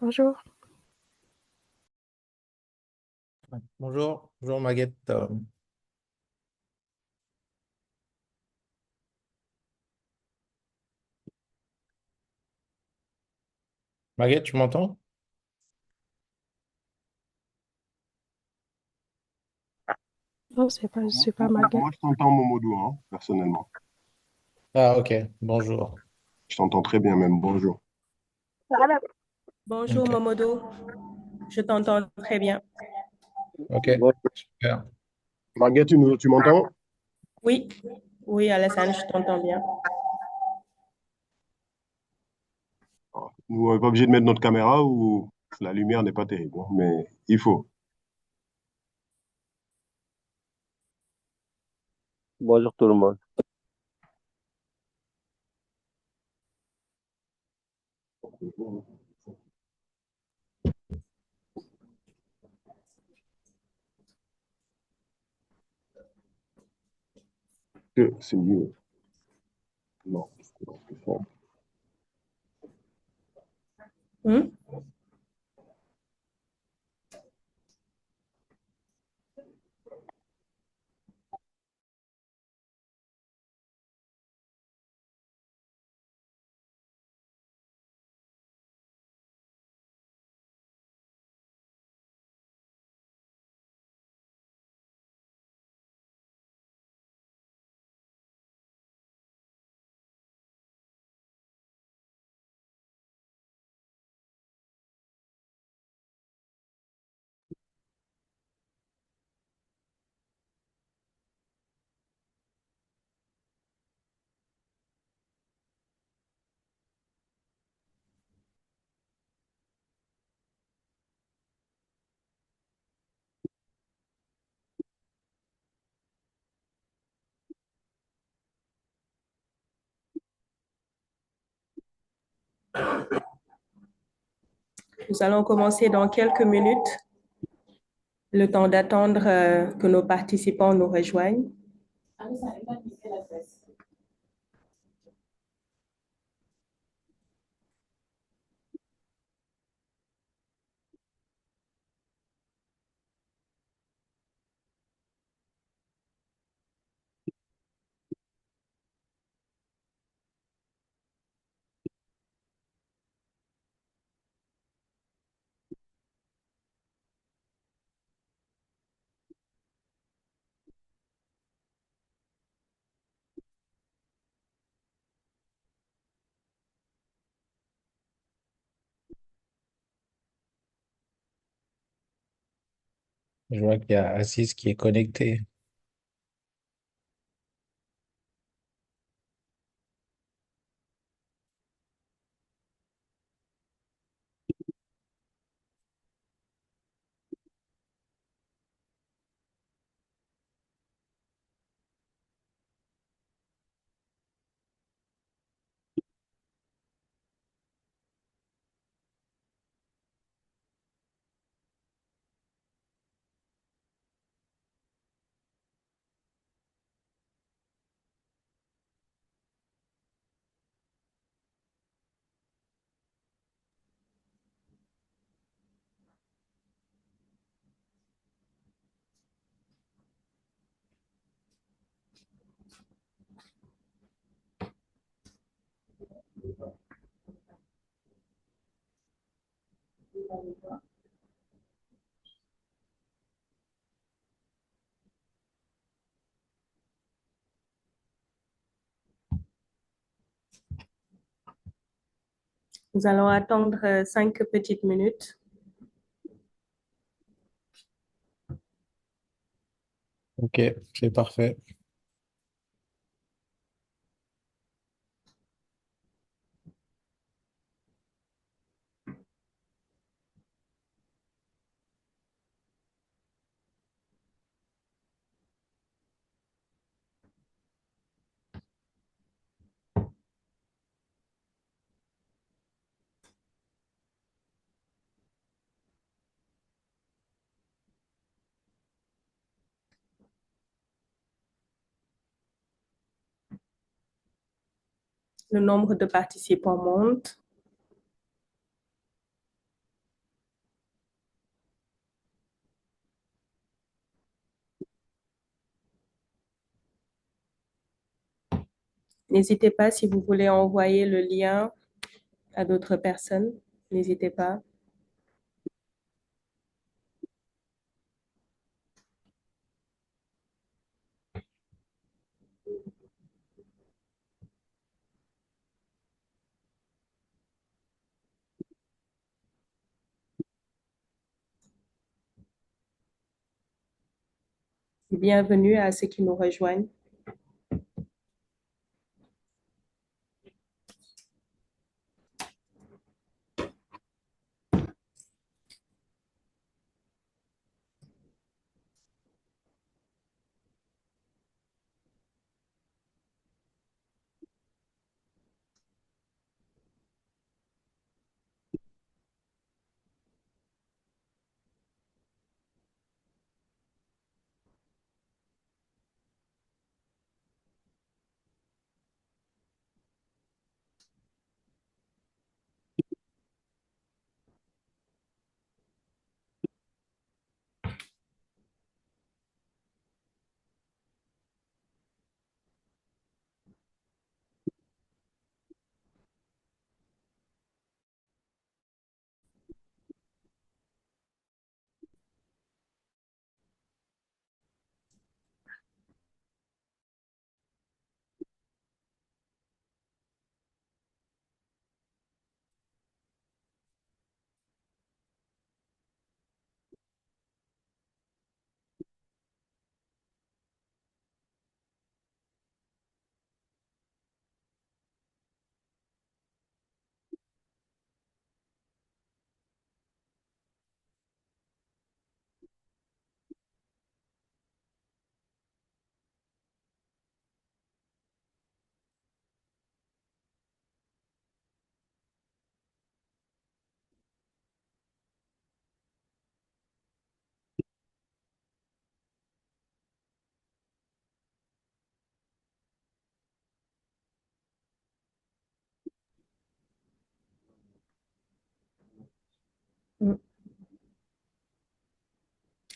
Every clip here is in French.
Bonjour. Bonjour, bonjour Maguette. Maguette, tu m'entends? Non, je suis pas Maguette. Moi, je t'entends, Momodou, hein, personnellement. Ah, ok, bonjour. Je t'entends très bien, même. Bonjour. Bonjour Ok, Momodo, je t'entends très bien. ok, Bon. super. Marguerite, tu m'entends? Oui, oui Alassane, je t'entends bien. Nous, on n'est pas obligé de mettre notre caméra ou la lumière n'est pas terrible, hein, mais il faut. Bonjour tout le monde. Que c'est mieux. Non, c'est fort. Hmm? Nous allons commencer dans quelques minutes, le temps d'attendre que nos participants nous rejoignent. Je vois qu'il y a Assis qui est connecté. Nous allons attendre 5 petites minutes. Ok, c'est parfait. Le nombre de participants monte. N'hésitez pas si vous voulez envoyer le lien à d'autres personnes. N'hésitez pas. Bienvenue à ceux qui nous rejoignent.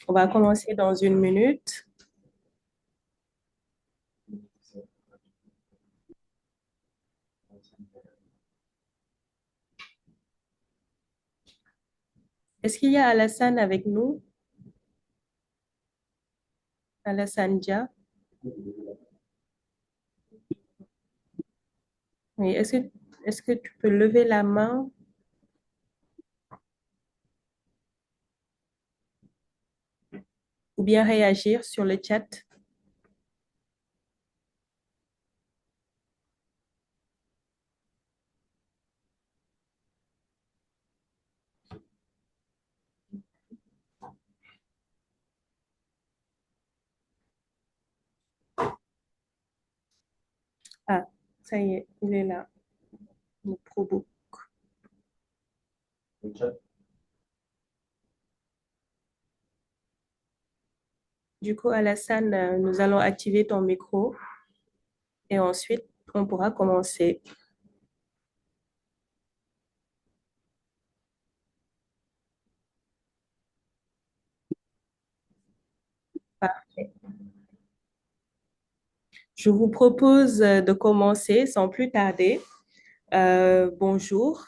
On va commencer dans 1 minute. Est-ce qu'il y a Alassane avec nous? Alassane Dia? Oui, est-ce que tu peux lever la main? Ou bien réagir sur le chat? Ah, ça y est, il est là. Le ProBook. Du coup, Alassane, nous allons activer ton micro et ensuite, on pourra commencer. Parfait. Je vous propose de commencer sans plus tarder. Bonjour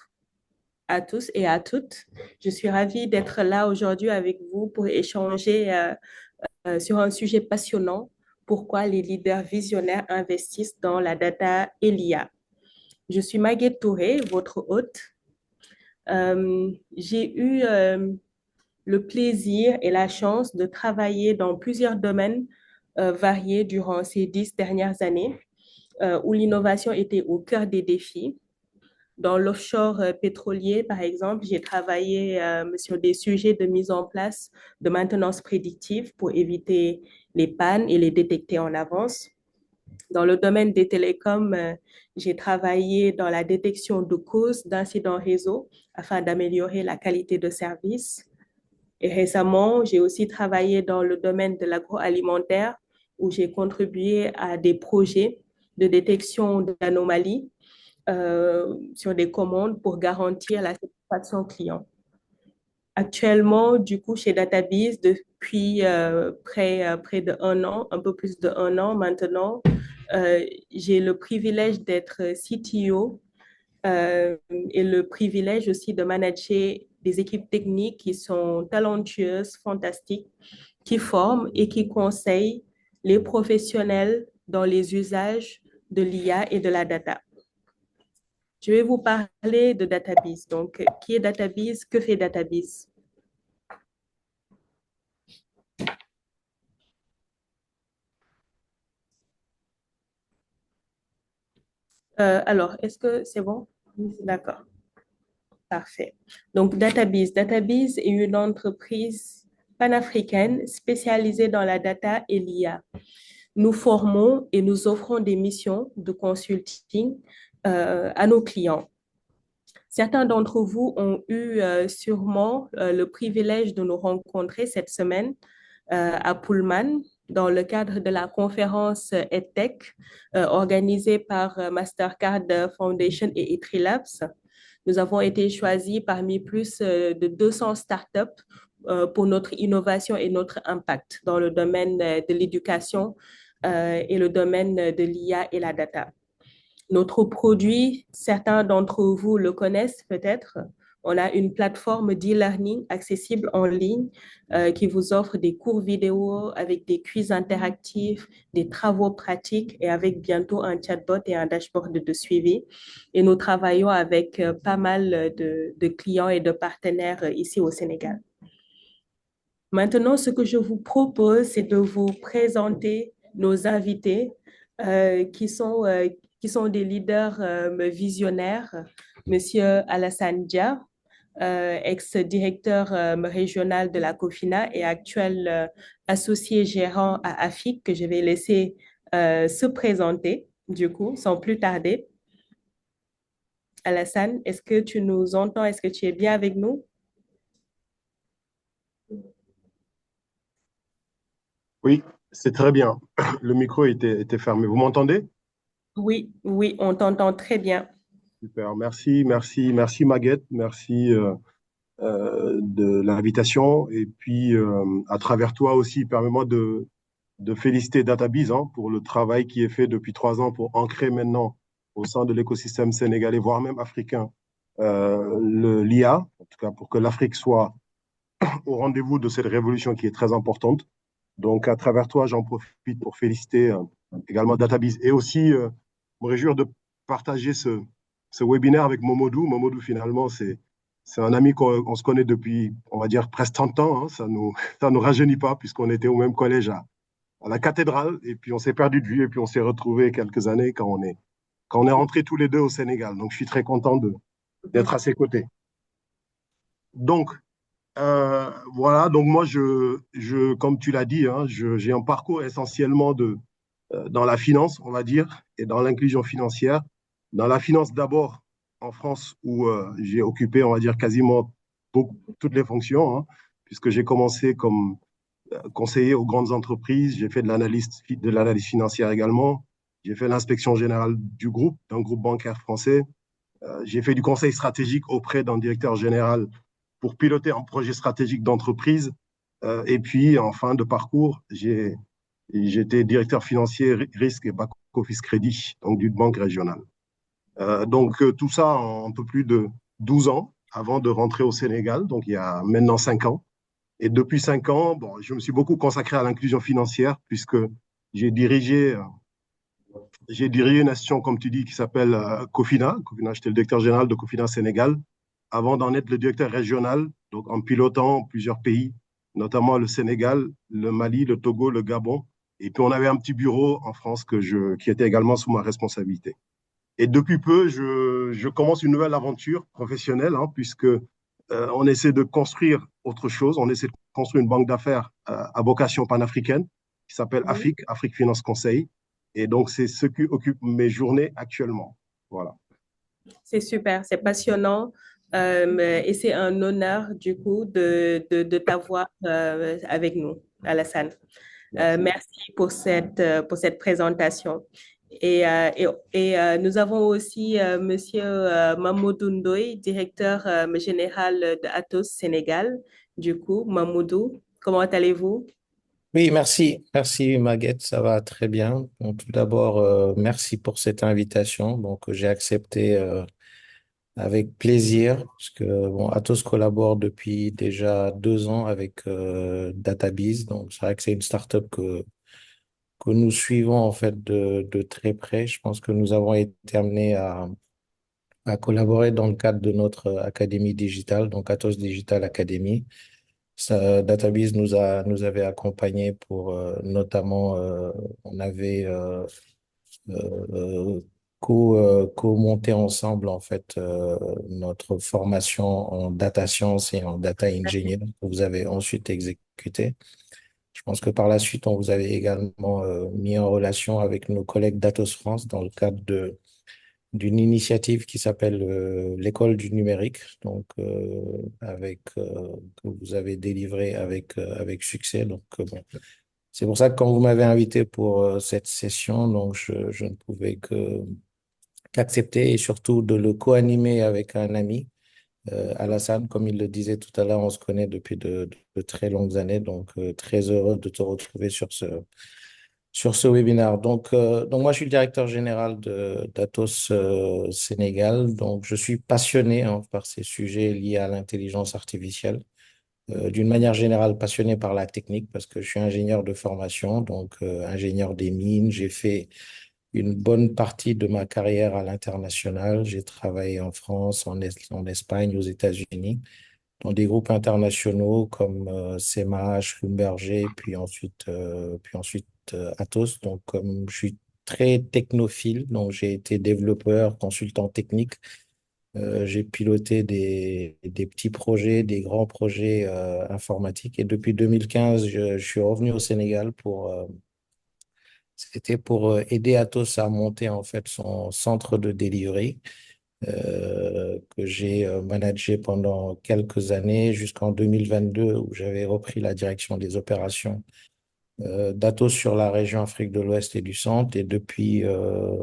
à tous et à toutes. Je suis ravie d'être là aujourd'hui avec vous pour échanger sur un sujet passionnant, pourquoi les leaders visionnaires investissent dans la data et l'IA. Je suis Maguette Touré, votre hôte. J'ai eu le plaisir et la chance de travailler dans plusieurs domaines variés durant ces 10 dernières années, où l'innovation était au cœur des défis. Dans l'offshore pétrolier, par exemple, j'ai travaillé sur des sujets de mise en place de maintenance prédictive pour éviter les pannes et les détecter en avance. Dans le domaine des télécoms, j'ai travaillé dans la détection de causes d'incidents réseau afin d'améliorer la qualité de service. Et récemment, j'ai aussi travaillé dans le domaine de l'agroalimentaire où j'ai contribué à des projets de détection d'anomalies sur des commandes pour garantir la satisfaction client. Actuellement, du coup, chez DataBees, depuis près de 1 an, un peu plus de 1 an maintenant, J'ai le privilège d'être CTO et le privilège aussi de manager des équipes techniques qui sont talentueuses, fantastiques, qui forment et qui conseillent les professionnels dans les usages de l'IA et de la data. Je vais vous parler de DataBees. Donc, qui est DataBees? Que fait DataBees? Alors, est-ce que c'est bon? Oui, d'accord. Parfait. Donc, DataBees. DataBees est une entreprise panafricaine spécialisée dans la data et l'IA. Nous formons et nous offrons des missions de consulting à nos clients. Certains d'entre vous ont eu sûrement le privilège de nous rencontrer cette semaine à Pullman dans le cadre de la conférence EdTech organisée par Mastercard Foundation et Etrilabs. Nous avons été choisis parmi plus de 200 startups pour notre innovation et notre impact dans le domaine de l'éducation et le domaine de l'IA et la data. Notre produit, certains d'entre vous le connaissent peut-être. On a une plateforme d'e-learning accessible en ligne qui vous offre des cours vidéo avec des quiz interactifs, des travaux pratiques et avec bientôt un chatbot et un dashboard de suivi. Et nous travaillons avec pas mal de clients et de partenaires ici au Sénégal. Maintenant, ce que je vous propose, c'est de vous présenter nos invités qui sont des leaders visionnaires. Monsieur Alassane Dia, ex-directeur régional de la COFINA et actuel associé gérant à AFIC, que je vais laisser se présenter, du coup, sans plus tarder. Alassane, est-ce que tu nous entends? Est-ce que tu es bien avec nous? Oui, c'est très bien. Le micro était fermé. Vous m'entendez? Oui, oui, on t'entend très bien. Super. Merci Maguette. Merci de l'invitation. Et puis, à travers toi aussi, permets-moi de féliciter DataBees hein, pour le travail qui est fait depuis 3 ans pour ancrer maintenant au sein de l'écosystème sénégalais, voire même africain, l'IA, en tout cas pour que l'Afrique soit au rendez-vous de cette révolution qui est très importante. Donc, à travers toi, j'en profite pour féliciter également DataBees et aussi me réjouir de partager ce webinaire avec Momodou. Momodou, finalement, c'est un ami qu'on se connaît depuis, on va dire, presque 30 ans. Hein. Ça nous rajeunit pas puisqu'on était au même collège à la cathédrale et puis on s'est perdu de vue et puis on s'est retrouvés quelques années quand on est rentrés tous les deux au Sénégal. Donc, je suis très content d'être à ses côtés. Donc, voilà, donc moi, comme tu l'as dit, hein, j'ai un parcours essentiellement dans la finance, on va dire, et dans l'inclusion financière. Dans la finance d'abord en France, où j'ai occupé, on va dire, quasiment toutes les fonctions, hein, puisque j'ai commencé comme conseiller aux grandes entreprises, j'ai fait de l'analyse financière également, j'ai fait l'inspection générale d'un groupe bancaire français, j'ai fait du conseil stratégique auprès d'un directeur général pour piloter un projet stratégique d'entreprise. Et puis, en fin de parcours, j'étais directeur financier, risque et back-office crédit, donc d'une banque régionale. Donc, tout ça en un peu plus de 12 ans avant de rentrer au Sénégal, donc il y a maintenant 5 ans. Et depuis 5 ans, bon, je me suis beaucoup consacré à l'inclusion financière puisque j'ai dirigé une institution, comme tu dis, qui s'appelle COFINA. COFINA, j'étais le directeur général de COFINA Sénégal, avant d'en être le directeur régional, donc en pilotant plusieurs pays, notamment le Sénégal, le Mali, le Togo, le Gabon. Et puis on avait un petit bureau en France qui était également sous ma responsabilité. Et depuis peu, je commence une nouvelle aventure professionnelle, hein, puisque on essaie de construire autre chose. On essaie de construire une banque d'affaires à vocation panafricaine qui s'appelle AFIC, Afrique Finance Conseil. Et donc, c'est ce qui occupe mes journées actuellement. Voilà. C'est super, c'est passionnant et c'est un honneur du coup de t'avoir avec nous, Alassane. Merci pour cette présentation. Et nous avons aussi Monsieur Mamoudou Ndoye, directeur général de Atos Sénégal. Du coup, Mamoudou, comment allez-vous? Oui, merci. Merci, Maguette. Ça va très bien. Bon, tout d'abord, merci pour cette invitation. Donc, j'ai accepté avec plaisir parce que bon, Atos collabore depuis déjà 2 ans avec DataBees. Donc, c'est vrai que c'est une startup que nous suivons en fait de très près. Je pense que nous avons été amenés à collaborer dans le cadre de notre académie digitale, donc Atos Digital Academy. DataBees nous avait accompagnés pour notamment, on avait euh, co-monté ensemble en fait notre formation en data science et en data engineer que vous avez ensuite exécuté. Je pense que par la suite, on vous avait également mis en relation avec nos collègues d'Atos France dans le cadre d'une initiative qui s'appelle l'école du numérique, donc que vous avez délivré avec succès. Donc bon, c'est pour ça que quand vous m'avez invité pour cette session, donc je ne pouvais qu'accepter et surtout de le co-animer avec un ami, Alassane, comme il le disait tout à l'heure, on se connaît depuis de très longues années, donc très heureux de te retrouver sur ce webinaire. Donc moi, je suis le directeur général d'Atos Sénégal. Donc, je suis passionné hein, par ces sujets liés à l'intelligence artificielle. D'une manière générale, passionné par la technique parce que je suis ingénieur de formation, donc ingénieur des mines. J'ai fait une bonne partie de ma carrière à l'international. J'ai travaillé en France, en Espagne, aux États-Unis dans des groupes internationaux comme CMA, Schlumberger, puis ensuite Atos. Donc, comme je suis très technophile, donc j'ai été développeur, consultant technique. J'ai piloté des petits projets, des grands projets informatiques. Et depuis 2015, je suis revenu au Sénégal c'était pour aider Atos à monter en fait son centre de delivery que j'ai managé pendant quelques années jusqu'en 2022 où j'avais repris la direction des opérations d'Atos sur la région Afrique de l'Ouest et du Centre. Et depuis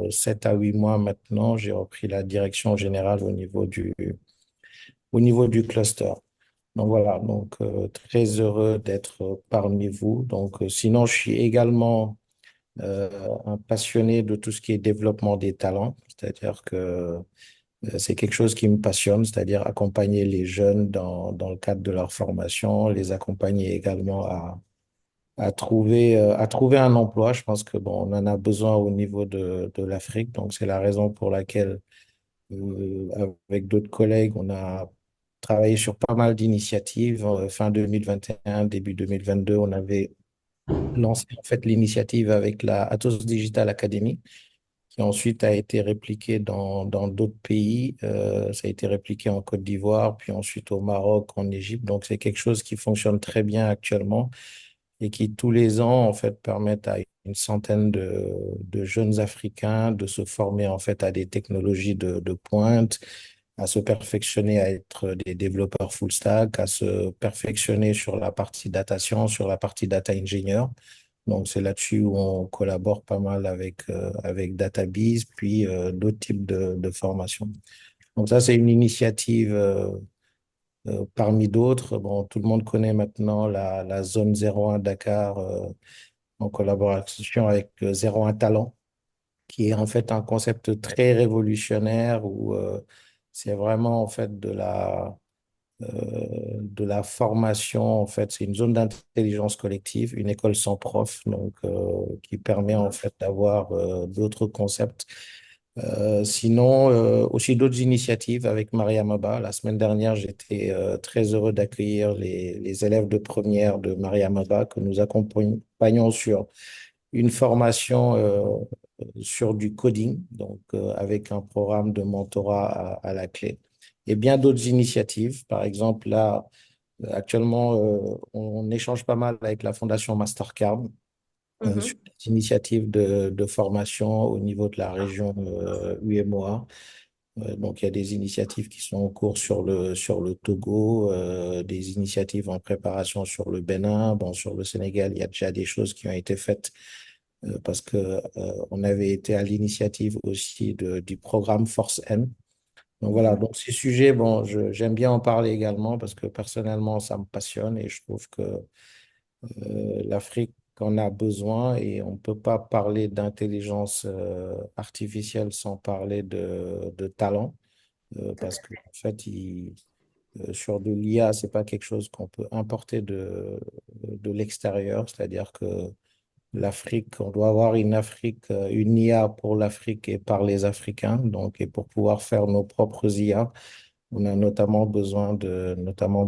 7 à 8 mois maintenant, j'ai repris la direction générale au niveau du cluster. Donc voilà, donc très heureux d'être parmi vous. Donc sinon, je suis également un passionné de tout ce qui est développement des talents, c'est-à-dire que c'est quelque chose qui me passionne, c'est-à-dire accompagner les jeunes dans le cadre de leur formation, les accompagner également à trouver un emploi. Je pense que bon, on en a besoin au niveau de l'Afrique, donc c'est la raison pour laquelle, avec d'autres collègues, on a travaillé sur pas mal d'initiatives. Fin 2021, début 2022, on avait lancé en fait l'initiative avec la Atos Digital Academy qui ensuite a été répliqué dans d'autres pays. Ça a été répliqué en Côte d'Ivoire, puis ensuite au Maroc, en Égypte. Donc, c'est quelque chose qui fonctionne très bien actuellement et qui, tous les ans, en fait, permettent à une centaine de jeunes Africains de se former, en fait, à des technologies de pointe, à se perfectionner à être des développeurs full stack, à se perfectionner sur la partie data science, sur la partie data engineer. Donc, c'est là-dessus où on collabore pas mal avec DataBees, puis d'autres types de formations. Donc, ça, c'est une initiative parmi d'autres. Bon, tout le monde connaît maintenant la zone 01 Dakar en collaboration avec 01 Talent, qui est en fait un concept très révolutionnaire où c'est vraiment en fait de la formation, en fait, c'est une zone d'intelligence collective, une école sans prof, donc qui permet en fait d'avoir d'autres concepts. Sinon, aussi d'autres initiatives avec Maria Maba. La semaine dernière, j'étais très heureux d'accueillir les élèves de première de Maria Maba que nous accompagnons sur une formation sur du coding, donc avec un programme de mentorat à la clé. Et bien d'autres initiatives. Par exemple, là, actuellement, on échange pas mal avec la Fondation Mastercard sur Mhm. des initiatives de formation au niveau de la région UMOA. Donc, il y a des initiatives qui sont en cours sur le Togo, des initiatives en préparation sur le Bénin. Bon, sur le Sénégal, il y a déjà des choses qui ont été faites parce que on avait été à l'initiative aussi du programme Force M. Donc voilà, donc ces sujets, bon, j'aime bien en parler également parce que personnellement, ça me passionne et je trouve que l'Afrique qu'on a besoin et on ne peut pas parler d'intelligence artificielle sans parler de talent parce qu'en fait, sur de l'IA, ce n'est pas quelque chose qu'on peut importer de l'extérieur, c'est-à-dire que l'Afrique, on doit avoir une Afrique, une IA pour l'Afrique et par les Africains. Donc, et pour pouvoir faire nos propres IA, on a notamment besoin de talent.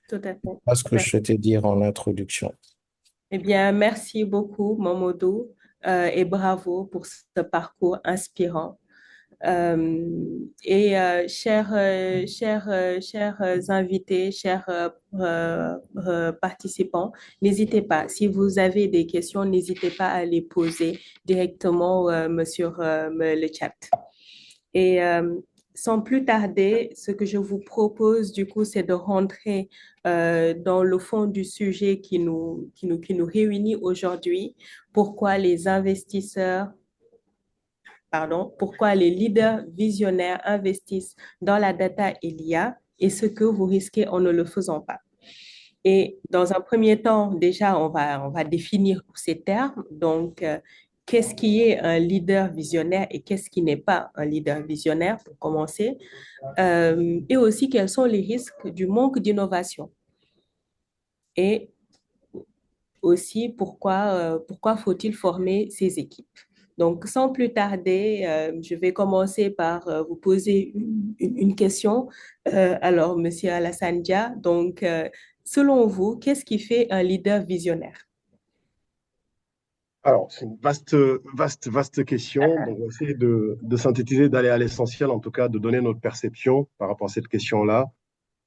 Tout à fait. Voilà ce que je souhaitais dire en introduction. Eh bien, merci beaucoup, Momodou, et bravo pour ce parcours inspirant. Chers invités, chers participants, n'hésitez pas. Si vous avez des questions, n'hésitez pas à les poser directement sur le chat. Et sans plus tarder, ce que je vous propose du coup, c'est de rentrer dans le fond du sujet qui nous réunit aujourd'hui. Pourquoi les investisseurs, pourquoi les leaders visionnaires investissent dans la data et l'IA et ce que vous risquez en ne le faisant pas. Et dans un premier temps, déjà, on va définir ces termes. Donc, qu'est-ce qui est un leader visionnaire et qu'est-ce qui n'est pas un leader visionnaire, pour commencer. Et aussi, quels sont les risques du manque d'innovation. Et aussi, pourquoi faut-il former ces équipes. Donc, sans plus tarder, je vais commencer par vous poser une question. Alors, Monsieur Alassane Dia, donc, selon vous, qu'est-ce qui fait un leader visionnaire? Alors, c'est une vaste question. Donc, on va essayer de synthétiser, d'aller à l'essentiel, en tout cas, de donner notre perception par rapport à cette question-là.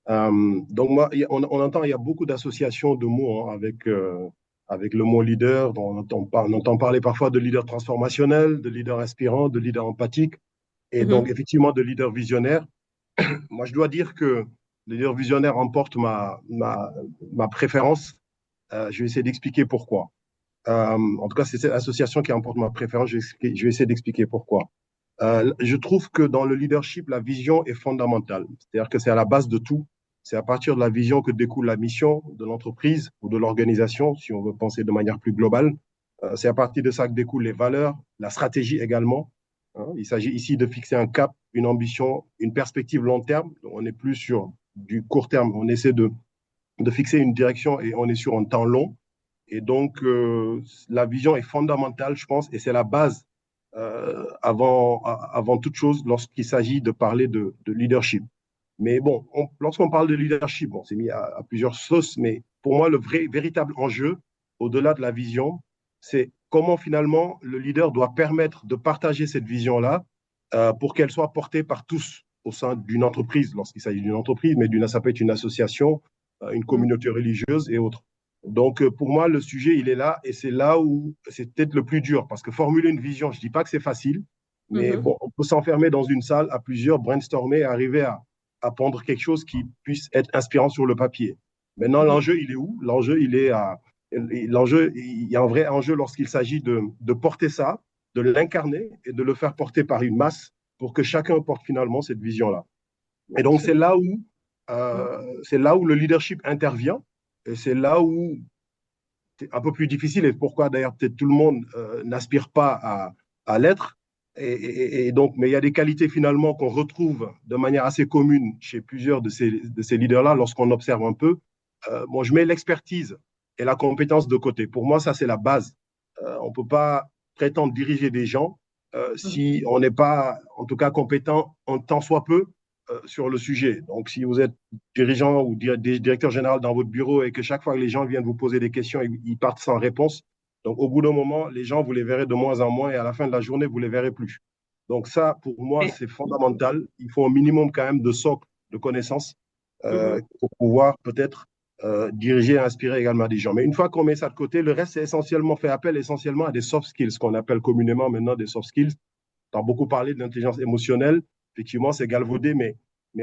Donc, moi, on entend, il y a beaucoup d'associations de mots hein, avec le mot leader. Donc, on entend parler parfois de leader transformationnel, de leader inspirant, de leader empathique, et donc, effectivement, de leader visionnaire. Moi, je dois dire que le leader visionnaire emporte ma préférence. Je vais essayer d'expliquer pourquoi. En tout cas, c'est cette association qui emporte ma préférence. Je vais essayer d'expliquer pourquoi. Je trouve que dans le leadership, la vision est fondamentale. C'est-à-dire que c'est à la base de tout. C'est à partir de la vision que découle la mission de l'entreprise ou de l'organisation, si on veut penser de manière plus globale. C'est à partir de ça que découlent les valeurs, la stratégie également. Hein. Il s'agit ici de fixer un cap, une ambition, une perspective long terme. Donc, on n'est plus sur du court terme. On essaie de fixer une direction et on est sur un temps long. Et donc, la vision est fondamentale, je pense, et c'est la base avant toute chose lorsqu'il s'agit de parler de leadership. Mais bon, lorsqu'on parle de leadership, bon, c'est mis à plusieurs sauces, mais pour moi, le véritable enjeu, au-delà de la vision, c'est comment finalement le leader doit permettre de partager cette vision-là pour qu'elle soit portée par tous au sein d'une entreprise, lorsqu'il s'agit d'une entreprise, mais ça peut être une association, une communauté religieuse et autres. Donc, pour moi, le sujet, il est là et c'est là où c'est peut-être le plus dur parce que formuler une vision, je ne dis pas que c'est facile, mais bon, on peut s'enfermer dans une salle à plusieurs, brainstormer, arriver à pondre quelque chose qui puisse être inspirant sur le papier. Maintenant, l'enjeu, il est où? L'enjeu, il y a un vrai enjeu lorsqu'il s'agit de porter ça, de l'incarner et de le faire porter par une masse pour que chacun porte finalement cette vision-là. Et donc, c'est là où le leadership intervient. Et c'est là où c'est un peu plus difficile et pourquoi d'ailleurs peut-être tout le monde n'aspire pas à l'être. Et donc, mais il y a des qualités finalement qu'on retrouve de manière assez commune chez plusieurs de ces leaders-là lorsqu'on observe un peu. Bon, je mets l'expertise et la compétence de côté. Pour moi, ça, c'est la base. On ne peut pas prétendre diriger des gens si on n'est pas, en tout cas, compétent en tant soit peu sur le sujet. Donc, si vous êtes dirigeant ou directeur général dans votre bureau et que chaque fois que les gens viennent vous poser des questions, ils partent sans réponse, donc au bout d'un moment, les gens, vous les verrez de moins en moins et à la fin de la journée, vous les verrez plus. Donc ça, pour moi, c'est fondamental. Il faut un minimum quand même de socle de connaissances pour pouvoir peut-être diriger et inspirer également des gens. Mais une fois qu'on met ça de côté, le reste, c'est essentiellement fait appel essentiellement à des soft skills, qu'on appelle communément maintenant des soft skills. On a beaucoup parlé d'intelligence émotionnelle. Effectivement, c'est galvaudé, mais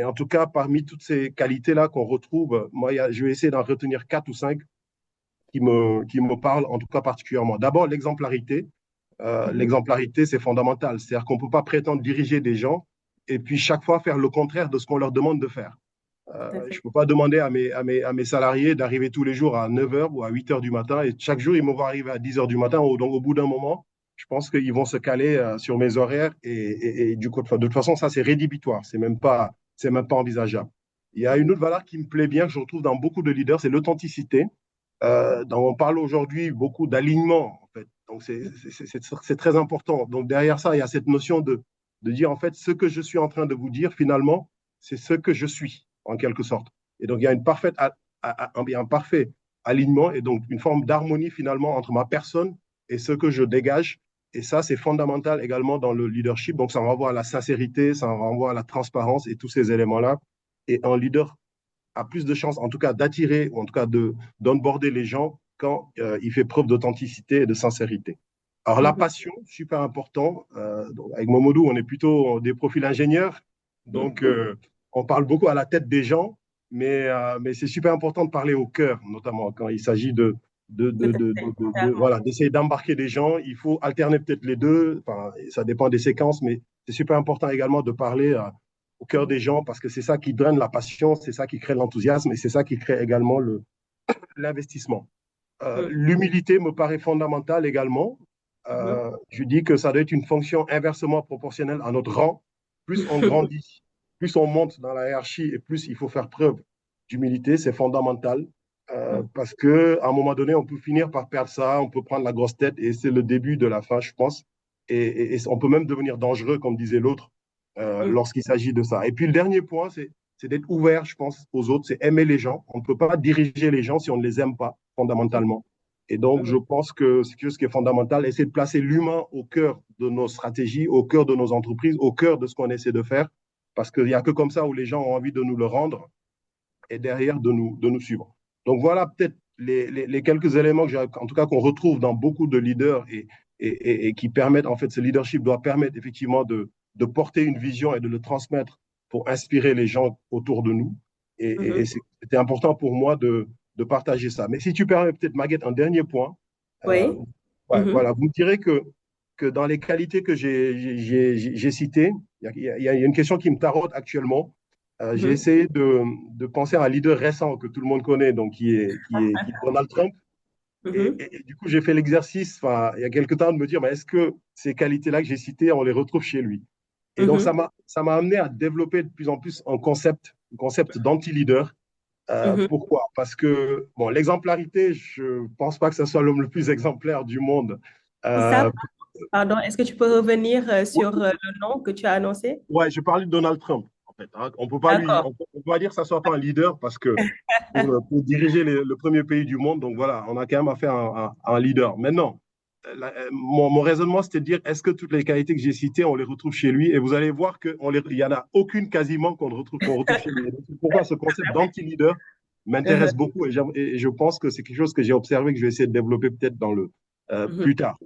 en tout cas, parmi toutes ces qualités-là qu'on retrouve, moi, je vais essayer d'en retenir 4 ou 5 qui me parlent, en tout cas particulièrement. D'abord, l'exemplarité. L'exemplarité, c'est fondamental. C'est-à-dire qu'on ne peut pas prétendre diriger des gens et puis chaque fois faire le contraire de ce qu'on leur demande de faire. Tout à Je ne fait. peux pas demander à mes salariés d'arriver tous les jours à 9 heures ou à 8 heures du matin et chaque jour, ils me voient arriver à 10 heures du matin. Donc, au bout d'un moment, je pense qu'ils vont se caler sur mes horaires et du coup, de toute façon, ça, c'est rédhibitoire. C'est même pas envisageable. Il y a une autre valeur qui me plaît bien, que je retrouve dans beaucoup de leaders, c'est l'authenticité. On parle aujourd'hui beaucoup d'alignement, en fait. Donc, c'est très important. Donc, derrière ça, il y a cette notion de dire, en fait, ce que je suis en train de vous dire, finalement, c'est ce que je suis, en quelque sorte. Et donc, il y a un parfait alignement et donc une forme d'harmonie, finalement, entre ma personne et ce que je dégage. Et ça, c'est fondamental également dans le leadership. Donc, ça renvoie à la sincérité, ça renvoie à la transparence et tous ces éléments-là. Et un leader a plus de chances, en tout cas, d'attirer ou en tout cas d'onboarder les gens quand il fait preuve d'authenticité et de sincérité. Alors, la Mhm. passion, super important. Donc, avec Momodou, on est plutôt des profils ingénieurs. Donc, on parle beaucoup à la tête des gens, mais c'est super important de parler au cœur, notamment quand il s'agit Tout à fait. Clairement. voilà, d'essayer d'embarquer des gens. Il faut alterner peut-être les deux. Enfin, ça dépend des séquences, mais c'est super important également de parler au cœur des gens parce que c'est ça qui draine la passion, c'est ça qui crée l'enthousiasme et c'est ça qui crée également l'investissement. Mhm. L'humilité me paraît fondamentale également. Mhm. Je dis que ça doit être une fonction inversement proportionnelle à notre rang. Plus on grandit, plus on monte dans la hiérarchie et plus il faut faire preuve d'humilité, c'est fondamental. Parce qu'à un moment donné, on peut finir par perdre ça, on peut prendre la grosse tête et c'est le début de la fin, je pense. Et on peut même devenir dangereux, comme disait l'autre, Mhm. lorsqu'il s'agit de ça. Et puis le dernier point, c'est d'être ouvert, je pense, aux autres, c'est aimer les gens. On ne peut pas diriger les gens si on ne les aime pas, fondamentalement. Et donc, je Mhm. pense que c'est quelque chose qui est fondamental, et c'est de placer l'humain au cœur de nos stratégies, au cœur de nos entreprises, au cœur de ce qu'on essaie de faire, parce qu'il n'y a que comme ça où les gens ont envie de nous le rendre et derrière de nous suivre. Donc, voilà peut-être les quelques éléments que en tout cas qu'on retrouve dans beaucoup de leaders et qui permettent, en fait, ce leadership doit permettre effectivement de porter une vision et de le transmettre pour inspirer les gens autour de nous. Et Mhm. c'était important pour moi de partager ça. Mais si tu permets peut-être, Maguette, un dernier point. Euh, Oui. ouais, Mhm. voilà, vous me direz que dans les qualités que j'ai citées, il y a une question qui me tarote actuellement. J'ai Mhm. essayé de penser à un leader récent que tout le monde connaît, donc qui est Donald Trump. Mhm. Et du coup, j'ai fait l'exercice, enfin, il y a quelque temps, de me dire, mais est-ce que ces qualités-là que j'ai citées, on les retrouve chez lui? Et donc, Mhm. ça m'a amené à développer de plus en plus un concept d'anti-leader. Mhm. Pourquoi? Parce que, bon, l'exemplarité, je ne pense pas que ce soit l'homme le plus exemplaire du monde. Et ça, Euh, pardon, est-ce que tu peux revenir ouais, sur le nom que tu as annoncé? ouais, je parlais de Donald Trump, en fait, hein. D'accord. On peut pas dire que ça soit pas un leader parce que pour diriger le premier pays du monde, donc voilà, on a quand même affaire à un leader. Maintenant, mon raisonnement, c'était de dire, est-ce que toutes les qualités que j'ai citées, on les retrouve chez lui? Et vous allez voir qu'il n'y en a aucune quasiment qu'on retrouve chez lui. Et donc, c'est pourquoi ce concept d'anti-leader Mhm. m'intéresse beaucoup et je pense que c'est quelque chose que j'ai observé, que je vais essayer de développer peut-être Mhm. plus tard.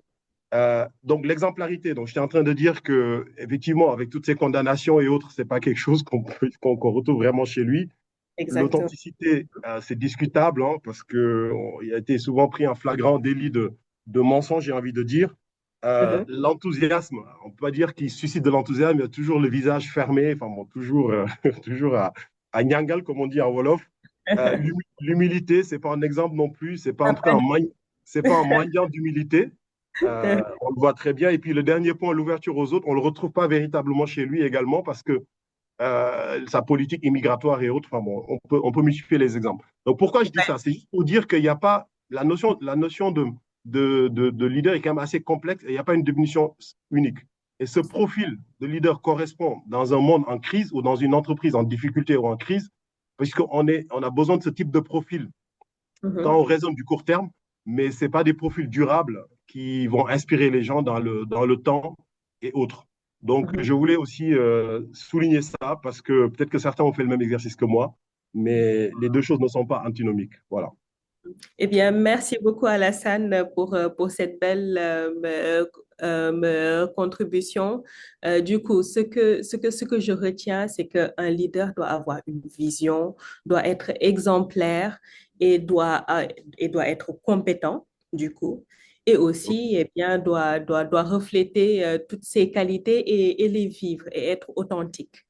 Donc l'exemplarité, donc j'étais en train de dire que effectivement avec toutes ces condamnations et autres, c'est pas quelque chose qu'on retrouve vraiment chez lui. Exactement. L'authenticité, c'est discutable hein, parce que il a été souvent pris en flagrant délit de mensonge, j'ai envie de dire. Mhm. L'enthousiasme, on peut pas dire qu'il suscite de l'enthousiasme, il y a toujours le visage fermé, enfin bon, toujours, toujours à Nyangal, comme on dit en Wolof. L'humilité, c'est pas un exemple non plus, c'est pas en tout cas c'est pas un mendiant d'humilité. On le voit très bien. Et puis le dernier point, l'ouverture aux autres, on ne le retrouve pas véritablement chez lui également parce que sa politique immigratoire et autres, enfin bon, on peut multiplier les exemples. Donc pourquoi je dis ça? C'est juste pour dire qu'il n'y a pas la notion de leader est quand même assez complexe et il n'y a pas une définition unique. Et ce profil de leader correspond dans un monde en crise ou dans une entreprise en difficulté ou en crise, on a besoin de ce type de profil quand Mhm. on raisonne du court terme, mais ce pas des profils durables qui vont inspirer les gens dans le temps et autres. Donc, Mhm. je voulais aussi souligner ça parce que peut-être que certains ont fait le même exercice que moi, mais les deux choses ne sont pas antinomiques. Voilà. Eh bien, merci beaucoup Alassane pour cette belle contribution. Du coup, ce que je retiens, c'est qu'un leader doit avoir une vision, doit être exemplaire et et doit être compétent, du coup. Et aussi, eh bien, doit refléter toutes ses qualités et les vivre et être authentique.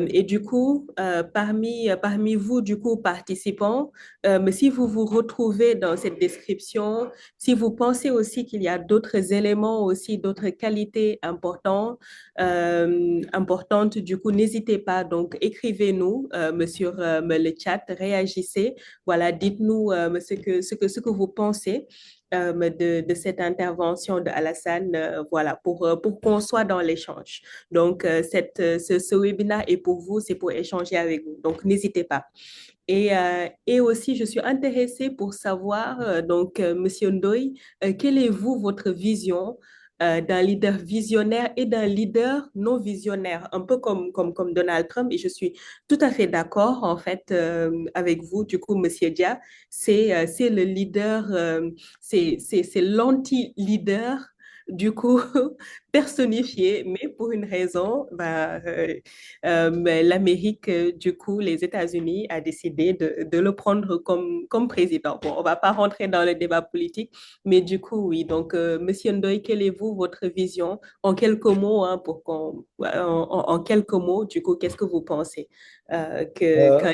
Et du coup, parmi vous, du coup, participants, mais si vous vous retrouvez dans cette description, si vous pensez aussi qu'il y a d'autres éléments aussi, d'autres qualités importantes, du coup, n'hésitez pas. Donc, écrivez-nous sur le chat, réagissez. Voilà, dites-nous ce que vous pensez de cette intervention de Alassane, voilà, pour qu'on soit dans l'échange. Donc, ce webinaire est pour vous, c'est pour échanger avec vous. Donc, n'hésitez pas. Et aussi, je suis intéressée pour savoir, Monsieur Ndoye, quelle est vous, votre vision d'un leader visionnaire et d'un leader non visionnaire, un peu comme Donald Trump. Et je suis tout à fait d'accord, en fait, avec vous, du coup, Monsieur Dia. C'est le leader, c'est l'anti-leader, du coup, personnifié, mais pour une raison, mais l'Amérique, du coup, les États-Unis a décidé de le prendre comme président. Bon, on va pas rentrer dans le débat politique, mais du coup, oui. Donc, Monsieur Ndoye, quelle est vous, votre vision en quelques mots, hein, en quelques mots, du coup, qu'est-ce que vous pensez qu'un Euh,